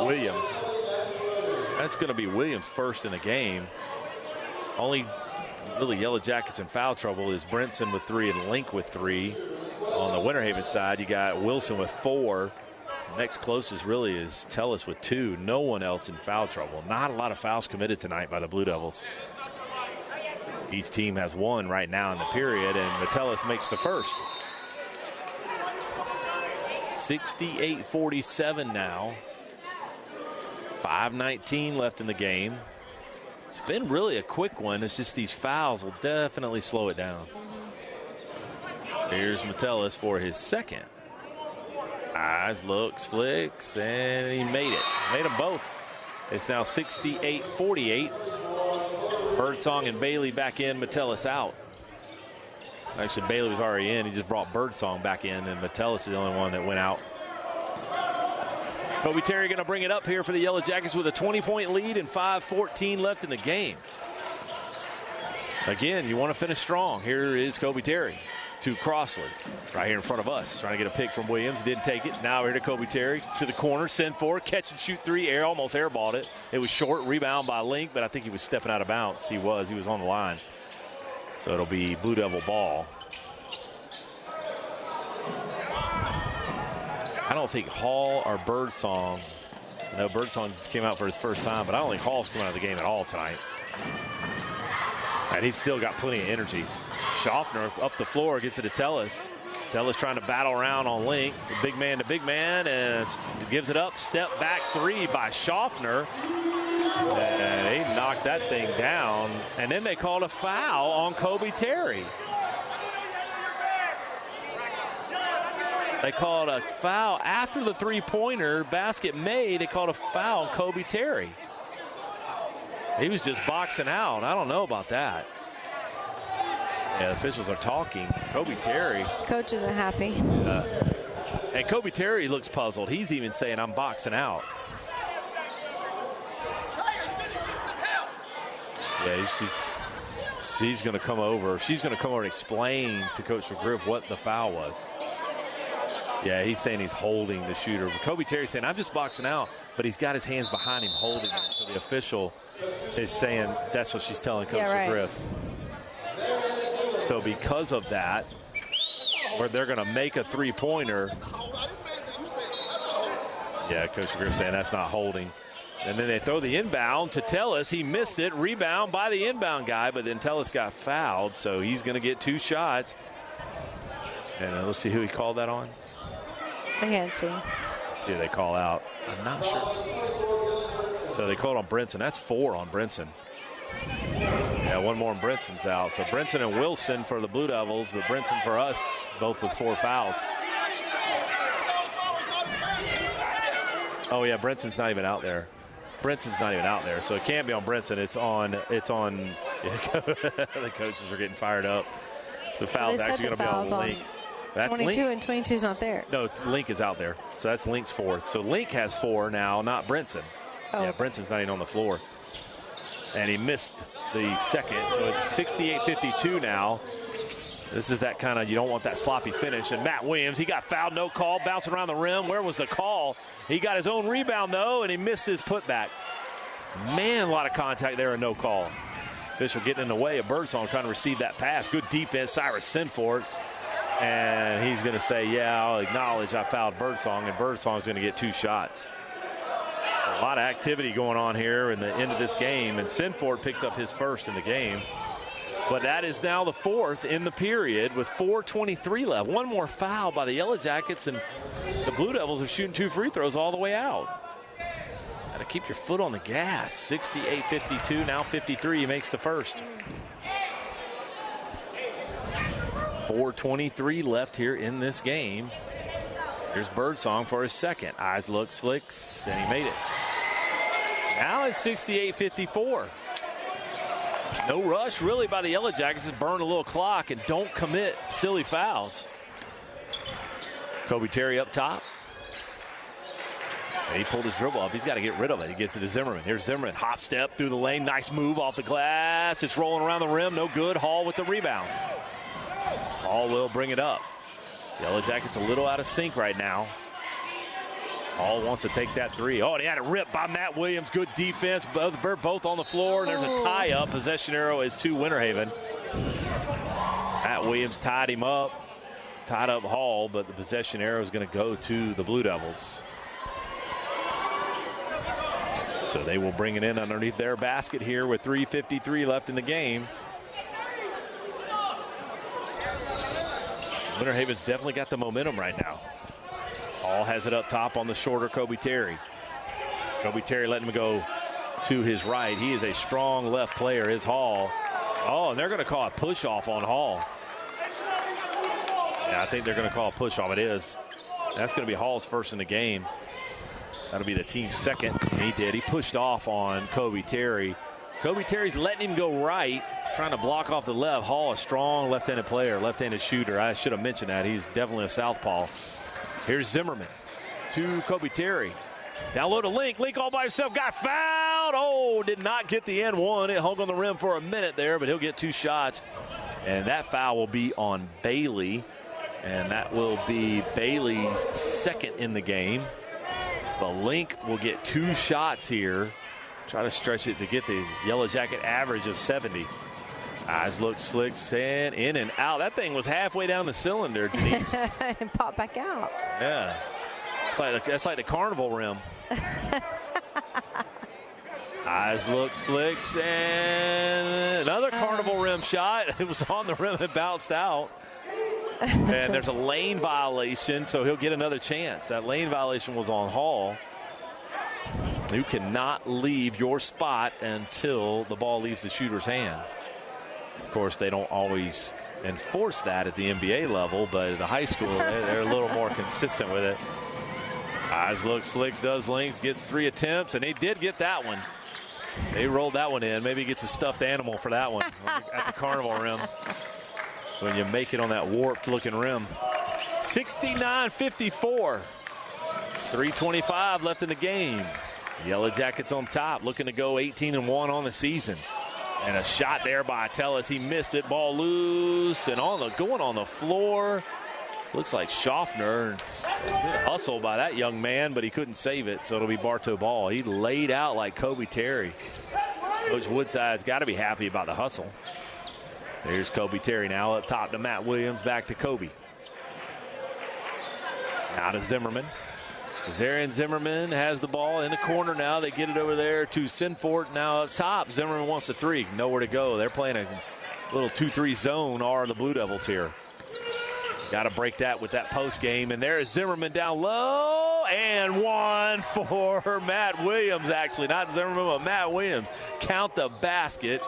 Williams. That's going to be Williams first in the game. Only really Yellow Jackets in foul trouble is Brinson with 3 and Link with 3. On the Winter Haven side, you got Wilson with 4. Next closest really is Tellis with 2. No one else in foul trouble. Not a lot of fouls committed tonight by the Blue Devils. Each team has 1 right now in the period, and Metellus makes the first. 68-47 now. 5:19 left in the game. It's been really a quick one. It's just these fouls will definitely slow it down. Here's Metellus for his second. Eyes, looks, flicks, and he made it. Made them both. It's now 68-48. Birdsong and Bailey back in, Metellus out. Actually, Bailey was already in. He just brought Birdsong back in, and Metellus is the only one that went out. Kobe Terry going to bring it up here for the Yellow Jackets with a 20-point lead and 5:14 left in the game. Again, you want to finish strong. Here is Kobe Terry to Crossley, right here in front of us. Trying to get a pick from Williams. Didn't take it. Now here to Kobe Terry. To the corner. Send for. Catch and shoot 3. Almost airballed it. It was short. Rebound by Link, but I think he was stepping out of bounds. He was on the line. So it'll be Blue Devil ball. I don't think Hall or Birdsong. No, Birdsong came out for his first time, but I don't think Hall's coming out of the game at all tonight. And he's still got plenty of energy. Schaffner up the floor, gets it to Tellis. Tellis trying to battle around on Link. Big man to big man, and gives it up. Step back 3 by Schaffner. And they knocked that thing down. And then they called a foul on Kobe Terry. They called a foul after the three-pointer basket made. They called a foul on Kobe Terry. He was just boxing out. I don't know about that. Yeah, the officials are talking. Kobe Terry. Coach isn't happy. And Kobe Terry looks puzzled. He's even saying, I'm boxing out. Yeah, she's going to come over. She's going to come over and explain to Coach McGriff what the foul was. Yeah, he's saying he's holding the shooter. Kobe Terry's saying, I'm just boxing out, but he's got his hands behind him holding him. So the official is saying that's what she's telling Coach McGriff. So because of that, where they're going to make a three-pointer. Yeah, Coach McGriff saying that's not holding. And then they throw the inbound to Tellis. He missed it. Rebound by the inbound guy, but then Tellis got fouled, so he's going to get 2 shots. And let's see who he called that on. I can't see. Let's see who they call out. I'm not sure. So they called on Brinson. That's 4 on Brinson. Yeah, 1 more and Brinson's out. So Brinson and Wilson for the Blue Devils, but Brinson for us, both with 4 fouls. Oh, yeah, Brinson's not even out there. Brinson's not even out there, so it can't be on Brinson. It's on. The coaches are getting fired up. The foul's actually going to be on Link. That's 22 Link. and 22 is not there. No, Link is out there. So that's Link's 4th. So Link has 4 now, not Brinson. Oh. Yeah, Brinson's not even on the floor. And he missed the second. So it's 68-52 now. This is that kind of, you don't want that sloppy finish. And Matt Williams, he got fouled, no call, bouncing around the rim. Where was the call? He got his own rebound, though, and he missed his putback. Man, a lot of contact there and no call. Official getting in the way of Birdsong trying to receive that pass. Good defense, Cyrus Sinford. And he's going to say, yeah, I'll acknowledge I fouled Birdsong, and Birdsong's going to get 2 shots. A lot of activity going on here in the end of this game, and Sinford picks up his first in the game. But that is now the fourth in the period with 4:23 left. One more foul by the Yellow Jackets, and the Blue Devils are shooting 2 free throws all the way out. Got to keep your foot on the gas. 68-52, now 53. He makes the first. 4:23 left here in this game. Here's Birdsong for his second. Eyes looks, flicks, and he made it. Now it's 68-54. No rush really by the Yellow Jackets. Just burn a little clock and don't commit silly fouls. Kobe Terry up top. And he pulled his dribble up. He's got to get rid of it. He gets it to Zimmerman. Here's Zimmerman. Hop step through the lane. Nice move off the glass. It's rolling around the rim. No good. Hall with the rebound. Hall will bring it up. Yellow Jackets a little out of sync right now. Hall wants to take that three. Oh, and he had it ripped by Matt Williams. Good defense. Both on the floor. And there's a tie-up. Possession arrow is to Winter Haven. Matt Williams tied him up. Tied up Hall, but the possession arrow is going to go to the Blue Devils. So they will bring it in underneath their basket here with 3:53 left in the game. Winter Haven's definitely got the momentum right now. Hall has it up top on the shorter Kobe Terry. Kobe Terry letting him go to his right. He is a strong left player, is Hall. Oh, and they're going to call a push-off on Hall. Yeah, I think they're going to call a push-off. It is. That's going to be Hall's first in the game. That'll be the team's second. And he did. He pushed off on Kobe Terry. Kobe Terry's letting him go right, trying to block off the left. Hall, a strong left-handed player, left-handed shooter. I should have mentioned that. He's definitely a southpaw. Here's Zimmerman to Kobe Terry. Down low to Link. Link all by himself. Got fouled. Oh, did not get the end one. It hung on the rim for a minute there, but he'll get 2 shots. And that foul will be on Bailey. And that will be Bailey's second in the game. But Link will get 2 shots here. Try to stretch it to get the Yellow Jacket average of 70. Eyes look, slicks, and in and out. That thing was halfway down the cylinder, Denise. And popped back out. Yeah. That's like the carnival rim. Eyes looks, flicks, and another carnival rim shot. It was on the rim and bounced out. And there's a lane violation, so he'll get another chance. That lane violation was on Hall. You cannot leave your spot until the ball leaves the shooter's hand. Of course, they don't always enforce that at the NBA level, but at the high school, they're a little more consistent with it. Eyes look, slicks, does links, gets 3 attempts, and they did get that one. They rolled that one in. Maybe he gets a stuffed animal for that one at the carnival rim. When you make it on that warped-looking rim. 69-54. 3:25 left in the game. Yellow Jackets on top, looking to go 18-1 on the season. And a shot there by Tellis. He missed it. Ball loose and going on the floor. Looks like Schaffner. Hustle by that young man, but he couldn't save it, so it'll be Bartow ball. He laid out like Kobe Terry. Coach Woodside's got to be happy about the hustle. There's Kobe Terry now up top to Matt Williams, back to Kobe. Now to Zimmerman. Zarian Zimmerman has the ball in the corner now. They get it over there to Sinfort. Now up top, Zimmerman wants the 3. Nowhere to go. They're playing a little 2-3 zone, are the Blue Devils here. Got to break that with that post game. And there is Zimmerman down low. And one for Matt Williams, actually. Not Zimmerman, but Matt Williams. Count the basket.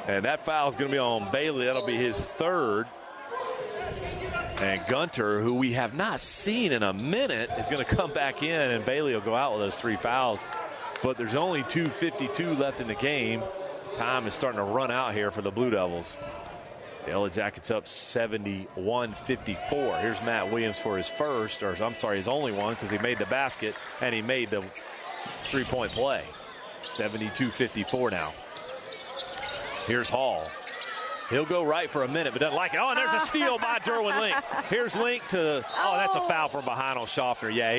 And that foul is going to be on Bailey. That'll be his 3rd. And Gunter, who we have not seen in a minute, is going to come back in, and Bailey will go out with those 3 fouls. But there's only 2:52 left in the game. Time is starting to run out here for the Blue Devils. The Yellow Jackets up 71-54. Here's Matt Williams for his first, or I'm sorry, his only one, because he made the basket, and he made the 3-point play. 72-54 now. Here's Hall. He'll go right for a minute, but doesn't like it. Oh, and there's a steal by Derwin Link. Here's Link to, that's a foul from behind on Schaffner. Yeah,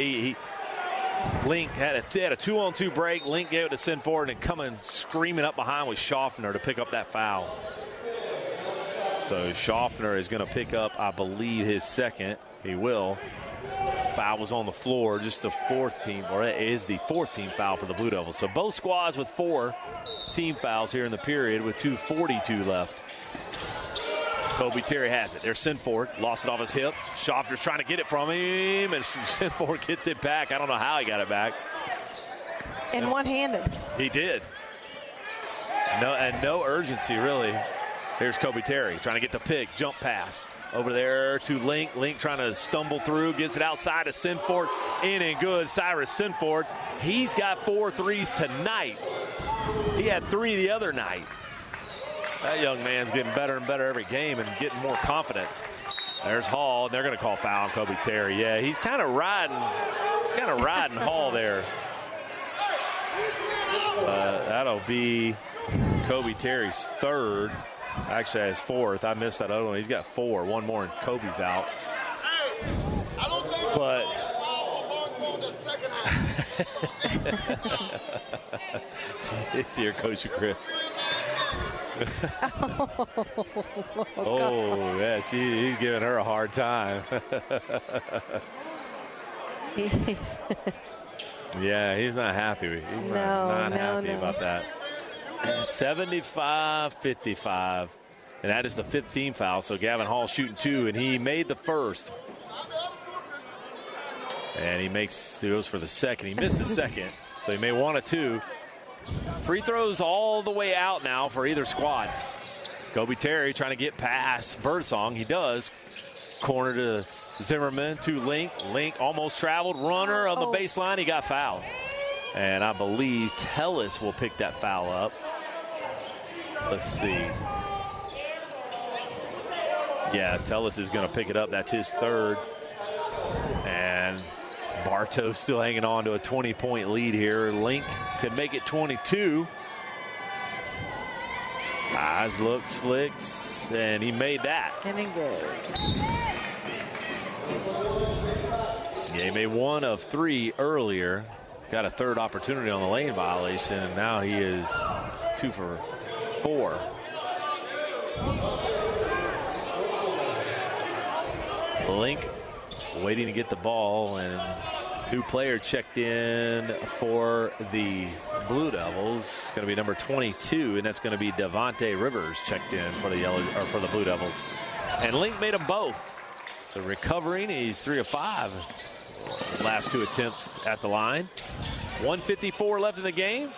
Link had a 2-on-2 break. Link gave it to Sinford, and coming screaming up behind with Schaffner to pick up that foul. So Schaffner is going to pick up, I believe, his second. He will. Foul was on the floor, just the fourth team, or it is the fourth team foul for the Blue Devils. So both squads with 4 team fouls here in the period with 2:42 left. Kobe Terry has it. There's Sinford, lost it off his hip. Schofter's trying to get it from him, and Sinford gets it back. I don't know how he got it back. And one-handed. He did. No urgency, really. Here's Kobe Terry trying to get the pick, jump pass. Over there to Link. Link trying to stumble through, gets it outside to Sinford. In and good, Cyrus Sinford. He's got 4 threes tonight. He had 3 the other night. That young man's getting better and better every game and getting more confidence. There's Hall, and they're going to call foul on Kobe Terry. Yeah, he's kind of riding Hall there. That'll be Kobe Terry's 3rd. Actually, his 4th. I missed that other one. He's got 4. One more, and Kobe's out. But it's here, Coach Griff. Oh, yeah, he's giving her a hard time. Yeah, he's not happy. He's not happy about that. 75-55. And that is the 5th team foul. So Gavin Hall shooting 2, and he made the first. And he goes for the second. He missed the second, so he made 1 of 2. Free throws all the way out now for either squad. Kobe Terry trying to get past Birdsong. He does. Corner to Zimmerman, to Link. Link almost traveled. Runner on the baseline. He got fouled. And I believe Tellis will pick that foul up. Let's see. Yeah, Tellis is going to pick it up. That's his 3rd. And Bartow still hanging on to a 20-point lead here. Link could make it 22. Eyes, looks, flicks, and he made that. And then good. Yeah, he made 1 of 3 earlier. Got a 3rd opportunity on the lane violation, and now he is 2 for 4. Link waiting to get the ball, and new player checked in for the Blue Devils. It's going to be number 22, and that's going to be Devontae Rivers checked in for the Blue Devils. And Link made them both. So recovering, he's 3 of 5. Last 2 attempts at the line. 1:54 left in the game.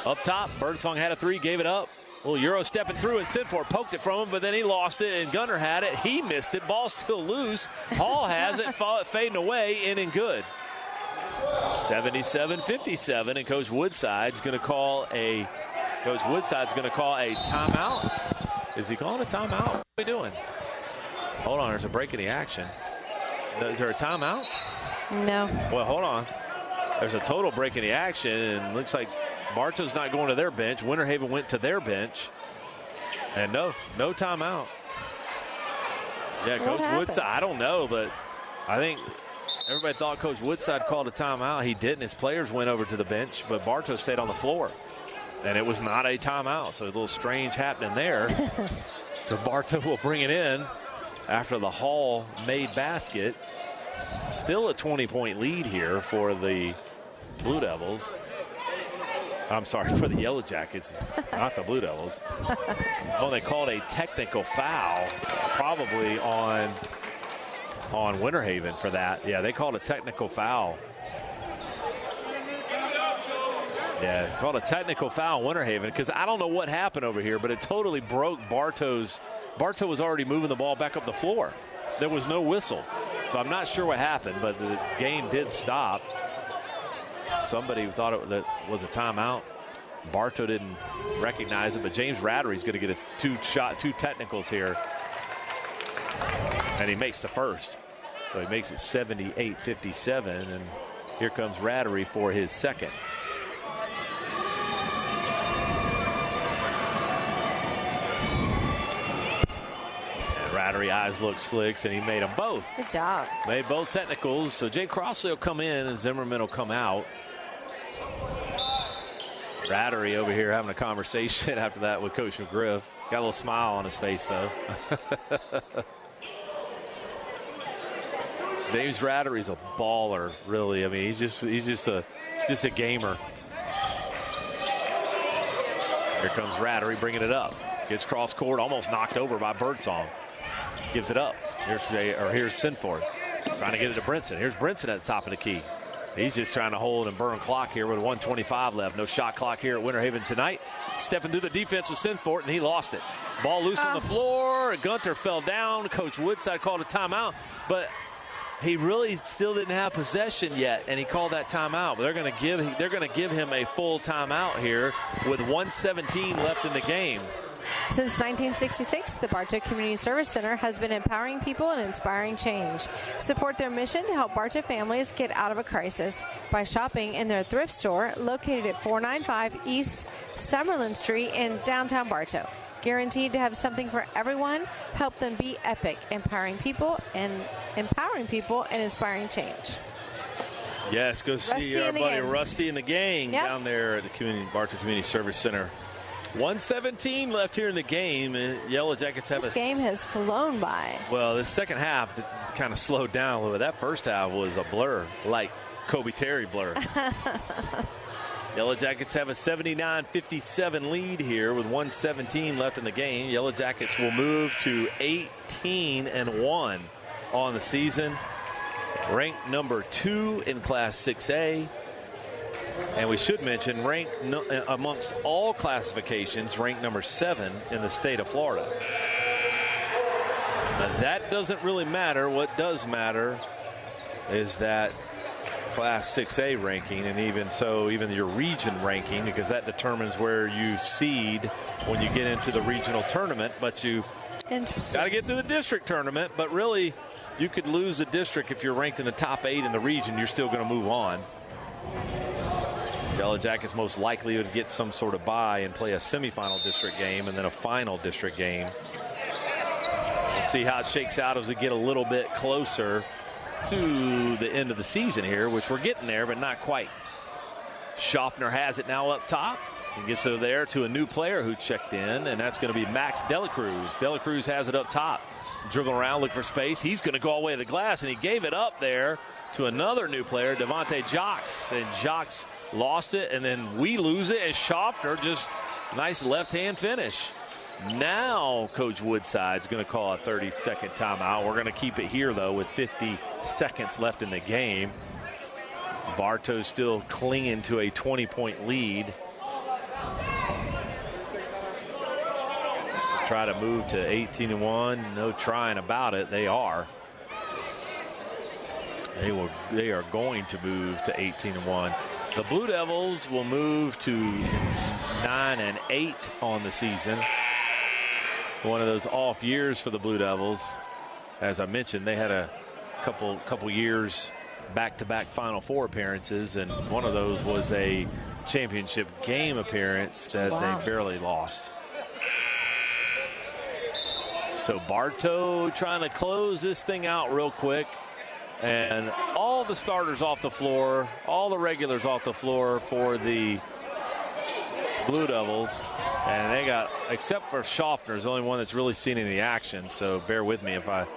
Up top, Birdsong had a 3, gave it up. A little Euro stepping through, and Sinford poked it from him, but then he lost it, and Gunner had it. He missed it. Ball still loose. Hall has it, fading away, in and good. 77-57, and Coach Woodside's going to call a timeout. Is he calling a timeout? What are we doing? Hold on, there's a break in the action. Is there a timeout? No. Well, hold on. There's a total break in the action, and looks like Bartow's not going to their bench. Winter Haven went to their bench. And no timeout. Yeah, Coach Woodside, I don't know, but I think everybody thought Coach Woodside called a timeout. He didn't. His players went over to the bench, but Bartow stayed on the floor. And it was not a timeout, so a little strange happening there. So Bartow will bring it in after the Hall made basket. Still a 20-point lead here for the Blue Devils. I'm sorry, for the Yellow Jackets, not the Blue Devils. Oh, they called a technical foul, probably on Winter Haven for that. Yeah, they called a technical foul. Yeah, called a technical foul on Winter Haven, because I don't know what happened over here, but it totally broke Bartow was already moving the ball back up the floor. There was no whistle. So I'm not sure what happened, but the game did stop. Somebody thought that was a timeout. Bartow didn't recognize it, but James Rattery's going to get a two technicals here. And he makes the first. So he makes it 78-57, and here comes Rattery for his second. Rattery eyes, looks, flicks, and he made them both. Good job. Made both technicals. So Jay Crossley will come in and Zimmerman will come out. Rattery over here having a conversation after that with Coach McGriff. Got a little smile on his face, though. James Rattery's a baller, really. I mean, he's just a gamer. Here comes Rattery bringing it up. Gets cross court, almost knocked over by Birdsong. Gives it up. Here's Sinford trying to get it to Brinson. Here's Brinson at the top of the key. He's just trying to hold and burn clock here with 1:25 left. No shot clock here at Winter Haven tonight. Stepping through the defense with Sinford, and he lost it. Ball loose on the floor. Gunter fell down. Coach Woodside called a timeout, but he really still didn't have possession yet, and he called that timeout. But they're going to give him a full timeout here with 1:17 left in the game. Since 1966, the Bartow Community Service Center has been empowering people and inspiring change. Support their mission to help Bartow families get out of a crisis by shopping in their thrift store located at 495 East Summerlin Street in downtown Bartow. Guaranteed to have something for everyone. Help them be epic, empowering people and inspiring change. Yes, go see our buddy Rusty and the gang down there at the Bartow Community Service Center. 1:17 left here in the game. Yellow Jackets have this game has flown by. Well, the second half kind of slowed down a little bit. That first half was a blur, like Kobe Terry blur. Yellow Jackets have a 79-57 lead here with 1:17 left in the game. Yellow Jackets will move to 18-1 on the season. Ranked number 2 in Class 6A. And we should mention, ranked amongst all classifications, ranked number 7 in the state of Florida. Now, that doesn't really matter. What does matter is that Class 6A ranking, and even your region ranking, because that determines where you seed when you get into the regional tournament. But you got to get through the district tournament. But really, you could lose the district if you're ranked in the top 8 in the region. You're still going to move on. Yellow Jackets most likely would get some sort of bye and play a semifinal district game and then a final district game. We'll see how it shakes out as we get a little bit closer to the end of the season here, which we're getting there, but not quite. Schaffner has it now up top. He gets it there to a new player who checked in, and that's going to be Max Delacruz. Delacruz has it up top. Dribbling around, look for space. He's going to go all the way to the glass, and he gave it up there to another new player, Devontae Jocks. And Jocks lost it, and then we lose it, and Schaffner just nice left-hand finish. Now Coach Woodside's going to call a 30-second timeout. We're going to keep it here, though, with 50 seconds left in the game. Bartow still clinging to a 20-point lead. Try to move to 18-1. No trying about it. They are. They are going to move to 18-1. The Blue Devils will move to 9-8 on the season. One of those off years for the Blue Devils. As I mentioned, they had a couple years back-to-back Final Four appearances, and one of those was a championship game appearance that they barely lost. So Bartow trying to close this thing out real quick. And all the starters off the floor, all the regulars off the floor for the Blue Devils. And they got, except for Schaffner, is the only one that's really seen any action. So bear with me if I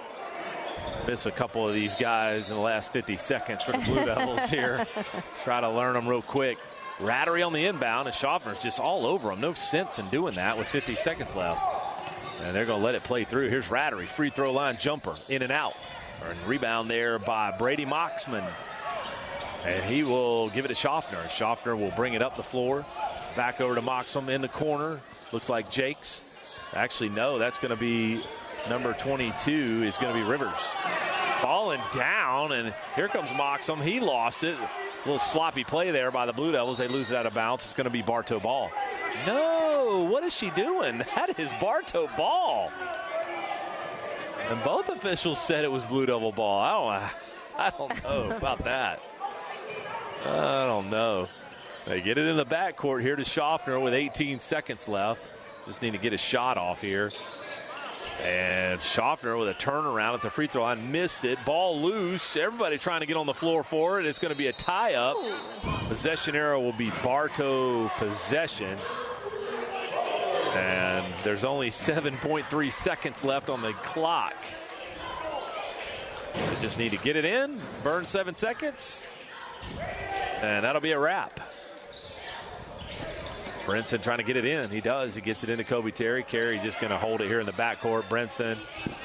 miss a couple of these guys in the last 50 seconds for the Blue Devils here. Try to learn them real quick. Rattery on the inbound, and Schaffner's just all over them. No sense in doing that with 50 seconds left. And they're going to let it play through. Here's Rattery, free throw line jumper, in and out. And rebound there by Brady Moxman. And he will give it to Schaffner. Schaffner will bring it up the floor. Back over to Moxman in the corner. Looks like Jakes. Actually, no, that's going to be number 22 is going to be Rivers. Falling down, and here comes Moxman. He lost it. A little sloppy play there by the Blue Devils. They lose it out of bounds. It's going to be Bartow ball. No, what is she doing? That is Bartow ball. And both officials said it was Blue Devil ball. I don't know about that. I don't know. They get it in the backcourt here to Schaffner with 18 seconds left. Just need to get a shot off here. And Schaffner with a turnaround at the free throw line. Missed it. Ball loose. Everybody trying to get on the floor for it. It's going to be a tie-up. Possession arrow will be Bartow possession. And there's only 7.3 seconds left on the clock. They just need to get it in, burn 7 seconds, and that'll be a wrap. Brinson trying to get it in. He does. He gets it into Kobe Terry. Carey just going to hold it here in the backcourt. Brinson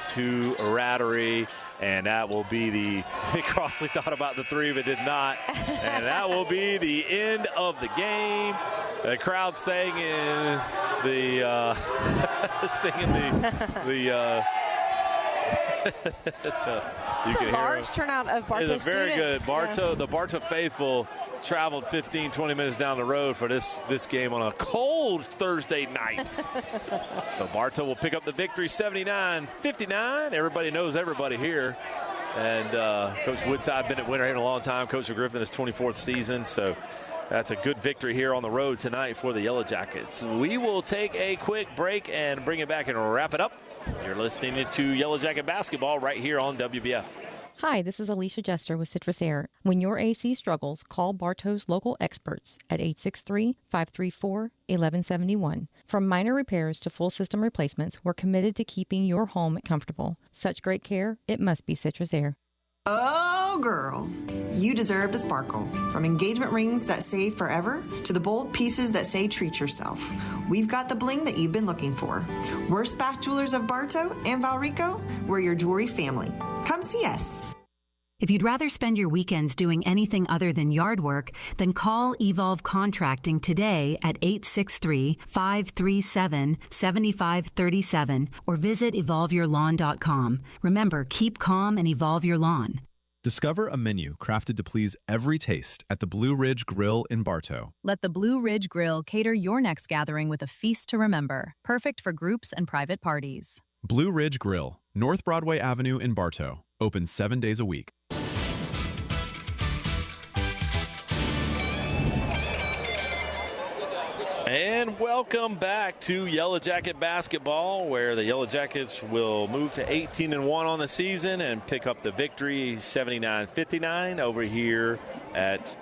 to Rattery, and that will be the – Crossley thought about the three but did not. And that will be the end of the game. The crowd singing the it's a large turnout of Bartow students. It's very good. Yeah. The Bartow faithful traveled 15, 20 minutes down the road for this game on a cold Thursday night. So Bartow will pick up the victory 79-59. Everybody knows everybody here. And Coach Woodside been at Winter Haven a long time. Coach Griffin, his 24th season. So that's a good victory here on the road tonight for the Yellow Jackets. We will take a quick break and bring it back and wrap it up. You're listening to Yellow Jacket Basketball right here on WBF. Hi, this is Alicia Jester with Citrus Air. When your AC struggles, call Bartow's local experts at 863-534-1171. From minor repairs to full system replacements, we're committed to keeping your home comfortable. Such great care, it must be Citrus Air. Oh, girl, you deserve to sparkle. From engagement rings that say forever to the bold pieces that say treat yourself. We've got the bling that you've been looking for. We're Spath Jewelers of Bartow and Valrico. We're your jewelry family. Come see us. If you'd rather spend your weekends doing anything other than yard work, then call Evolve Contracting today at 863-537-7537 or visit evolveyourlawn.com. Remember, keep calm and evolve your lawn. Discover a menu crafted to please every taste at the Blue Ridge Grill in Bartow. Let the Blue Ridge Grill cater your next gathering with a feast to remember, perfect for groups and private parties. Blue Ridge Grill, North Broadway Avenue in Bartow. Open 7 days a week. And welcome back to Yellow Jacket Basketball, where the Yellow Jackets will move to 18-1 on the season and pick up the victory 79-59 over here at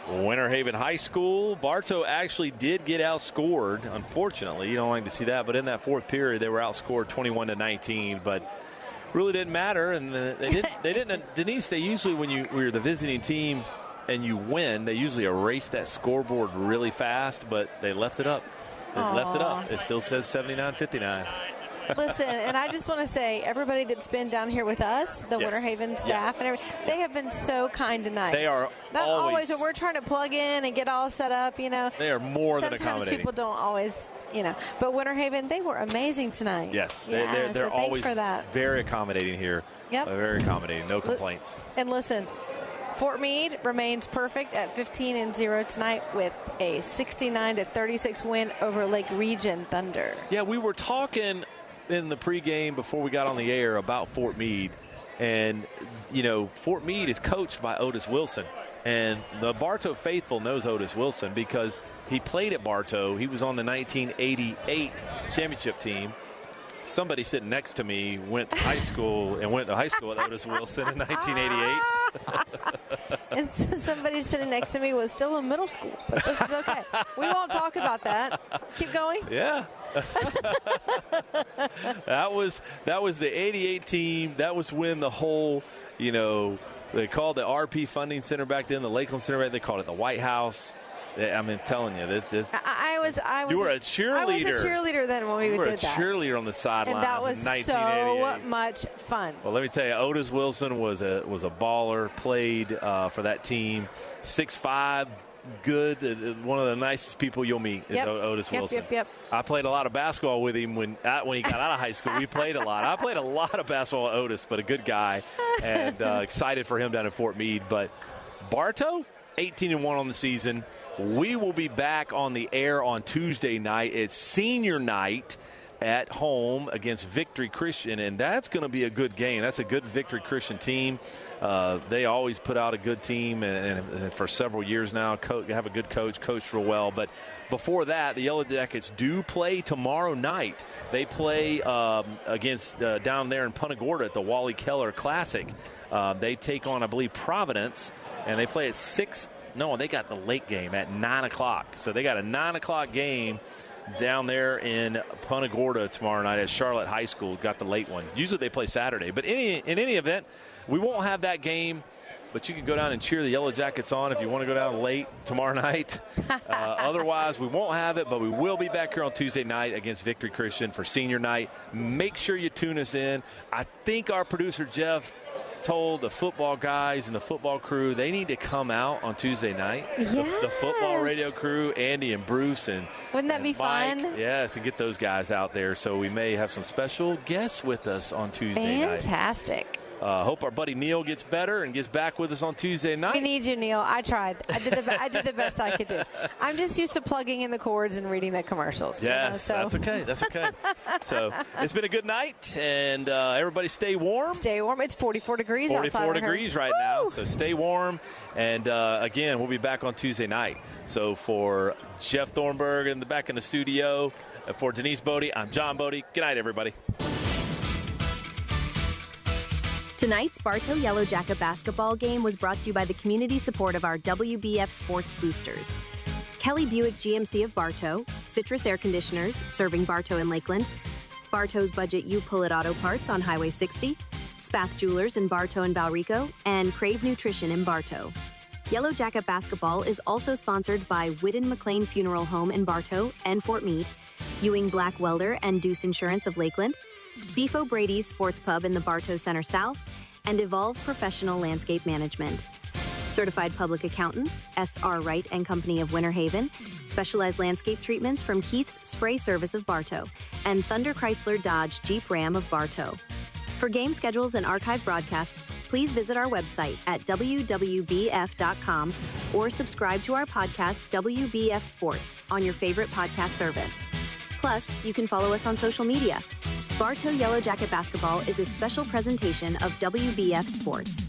Winter Haven High School. Bartow actually did get outscored. Unfortunately, you don't like to see that, but in that fourth period, they were outscored 21-19, but really didn't matter. And they didn't. Denise, they usually, when you're the visiting team and you win, they usually erase that scoreboard really fast, but they left it up. It still says 79-59. Listen, and I just want to say, everybody that's been down here with us, the Winter Haven staff, and everything, they have been so kind and nice. They are not always when we're trying to plug in and get all set up, They are more than accommodating. Sometimes people don't always, But Winter Haven, they were amazing tonight. Yes, they're so always for that. Very accommodating here. Yep. Very accommodating. No complaints. And listen, Fort Meade remains perfect at 15-0 tonight with a 69-36 win over Lake Region Thunder. Yeah, we were talking in the pregame before we got on the air about Fort Meade, and Fort Meade is coached by Otis Wilson, and the Bartow faithful knows Otis Wilson because he played at Bartow. He was on the 1988 championship team. Somebody sitting next to me went to high school with Otis Wilson in 1988. And somebody sitting next to me was still in middle school, but this is okay. We won't talk about that. Keep going. Yeah. That was the 88 team. That was when the whole, they called the RP Funding Center back then, the Lakeland Center, they called it the White House. I'm telling you, this. I was. You were a cheerleader. I was a cheerleader then when we did that. You were a cheerleader on the sidelines. And that was in 1988. so much fun. Well, let me tell you, Otis Wilson was a baller. Played for that team. 6'5", good. One of the nicest people you'll meet is Otis Wilson. Yep. I played a lot of basketball with him when he got out of high school. We played a lot. I played a lot of basketball with Otis, but a good guy, and excited for him down in Fort Meade. But Bartow, 18-1 on the season. We will be back on the air on Tuesday night. It's senior night at home against Victory Christian, and that's going to be a good game. That's a good Victory Christian team. They always put out a good team, and for several years now, have a good coach, coached real well. But before that, the Yellow Jackets do play tomorrow night. They play against down there in Punta Gorda at the Wally Keller Classic. They take on, I believe, Providence, and they play at 6. No, they got the late game at 9 o'clock. So they got a 9 o'clock game down there in Punta Gorda tomorrow night at Charlotte High School. Got the late one. Usually they play Saturday. But in any event, we won't have that game, but you can go down and cheer the Yellow Jackets on if you want to go down late tomorrow night. Otherwise, we won't have it, but we will be back here on Tuesday night against Victory Christian for senior night. Make sure you tune us in. I think our producer, Jeff, told the football guys and the football crew they need to come out on Tuesday night. Yes. The football radio crew, Andy and Bruce and wouldn't that be Mike, fun? Yes, and get those guys out there. So we may have some special guests with us on Tuesday night. Fantastic. Hope our buddy Neil gets better and gets back with us on Tuesday night. We need you, Neil. I tried. I did the best I could do. I'm just used to plugging in the cords and reading the commercials. Yes, that's okay. That's okay. So it's been a good night, and everybody stay warm. Stay warm. It's 44 degrees outside. 44 degrees right now, so stay warm. And, again, we'll be back on Tuesday night. So for Jeff Thornburg back in the studio, and for Denise Bodie, I'm John Bodie. Good night, everybody. Tonight's Bartow Yellow Jacket basketball game was brought to you by the community support of our WBF Sports Boosters. Kelly Buick GMC of Bartow, Citrus Air Conditioners, serving Bartow and Lakeland, Bartow's Budget You Pull It Auto Parts on Highway 60, Spath Jewelers in Bartow and Valrico, and Crave Nutrition in Bartow. Yellow Jacket basketball is also sponsored by Whitten McLean Funeral Home in Bartow and Fort Meade, Ewing Black Welder and Deuce Insurance of Lakeland, Beef O'Brady's Sports Pub in the Bartow Center South, and Evolve Professional Landscape Management. Certified Public Accountants, S.R. Wright and Company of Winter Haven, specialized landscape treatments from Keith's Spray Service of Bartow, and Thunder Chrysler Dodge Jeep Ram of Bartow. For game schedules and archive broadcasts, please visit our website at wwbf.com or subscribe to our podcast, WBF Sports, on your favorite podcast service. Plus, you can follow us on social media. Bartow Yellow Jacket Basketball is a special presentation of WBF Sports.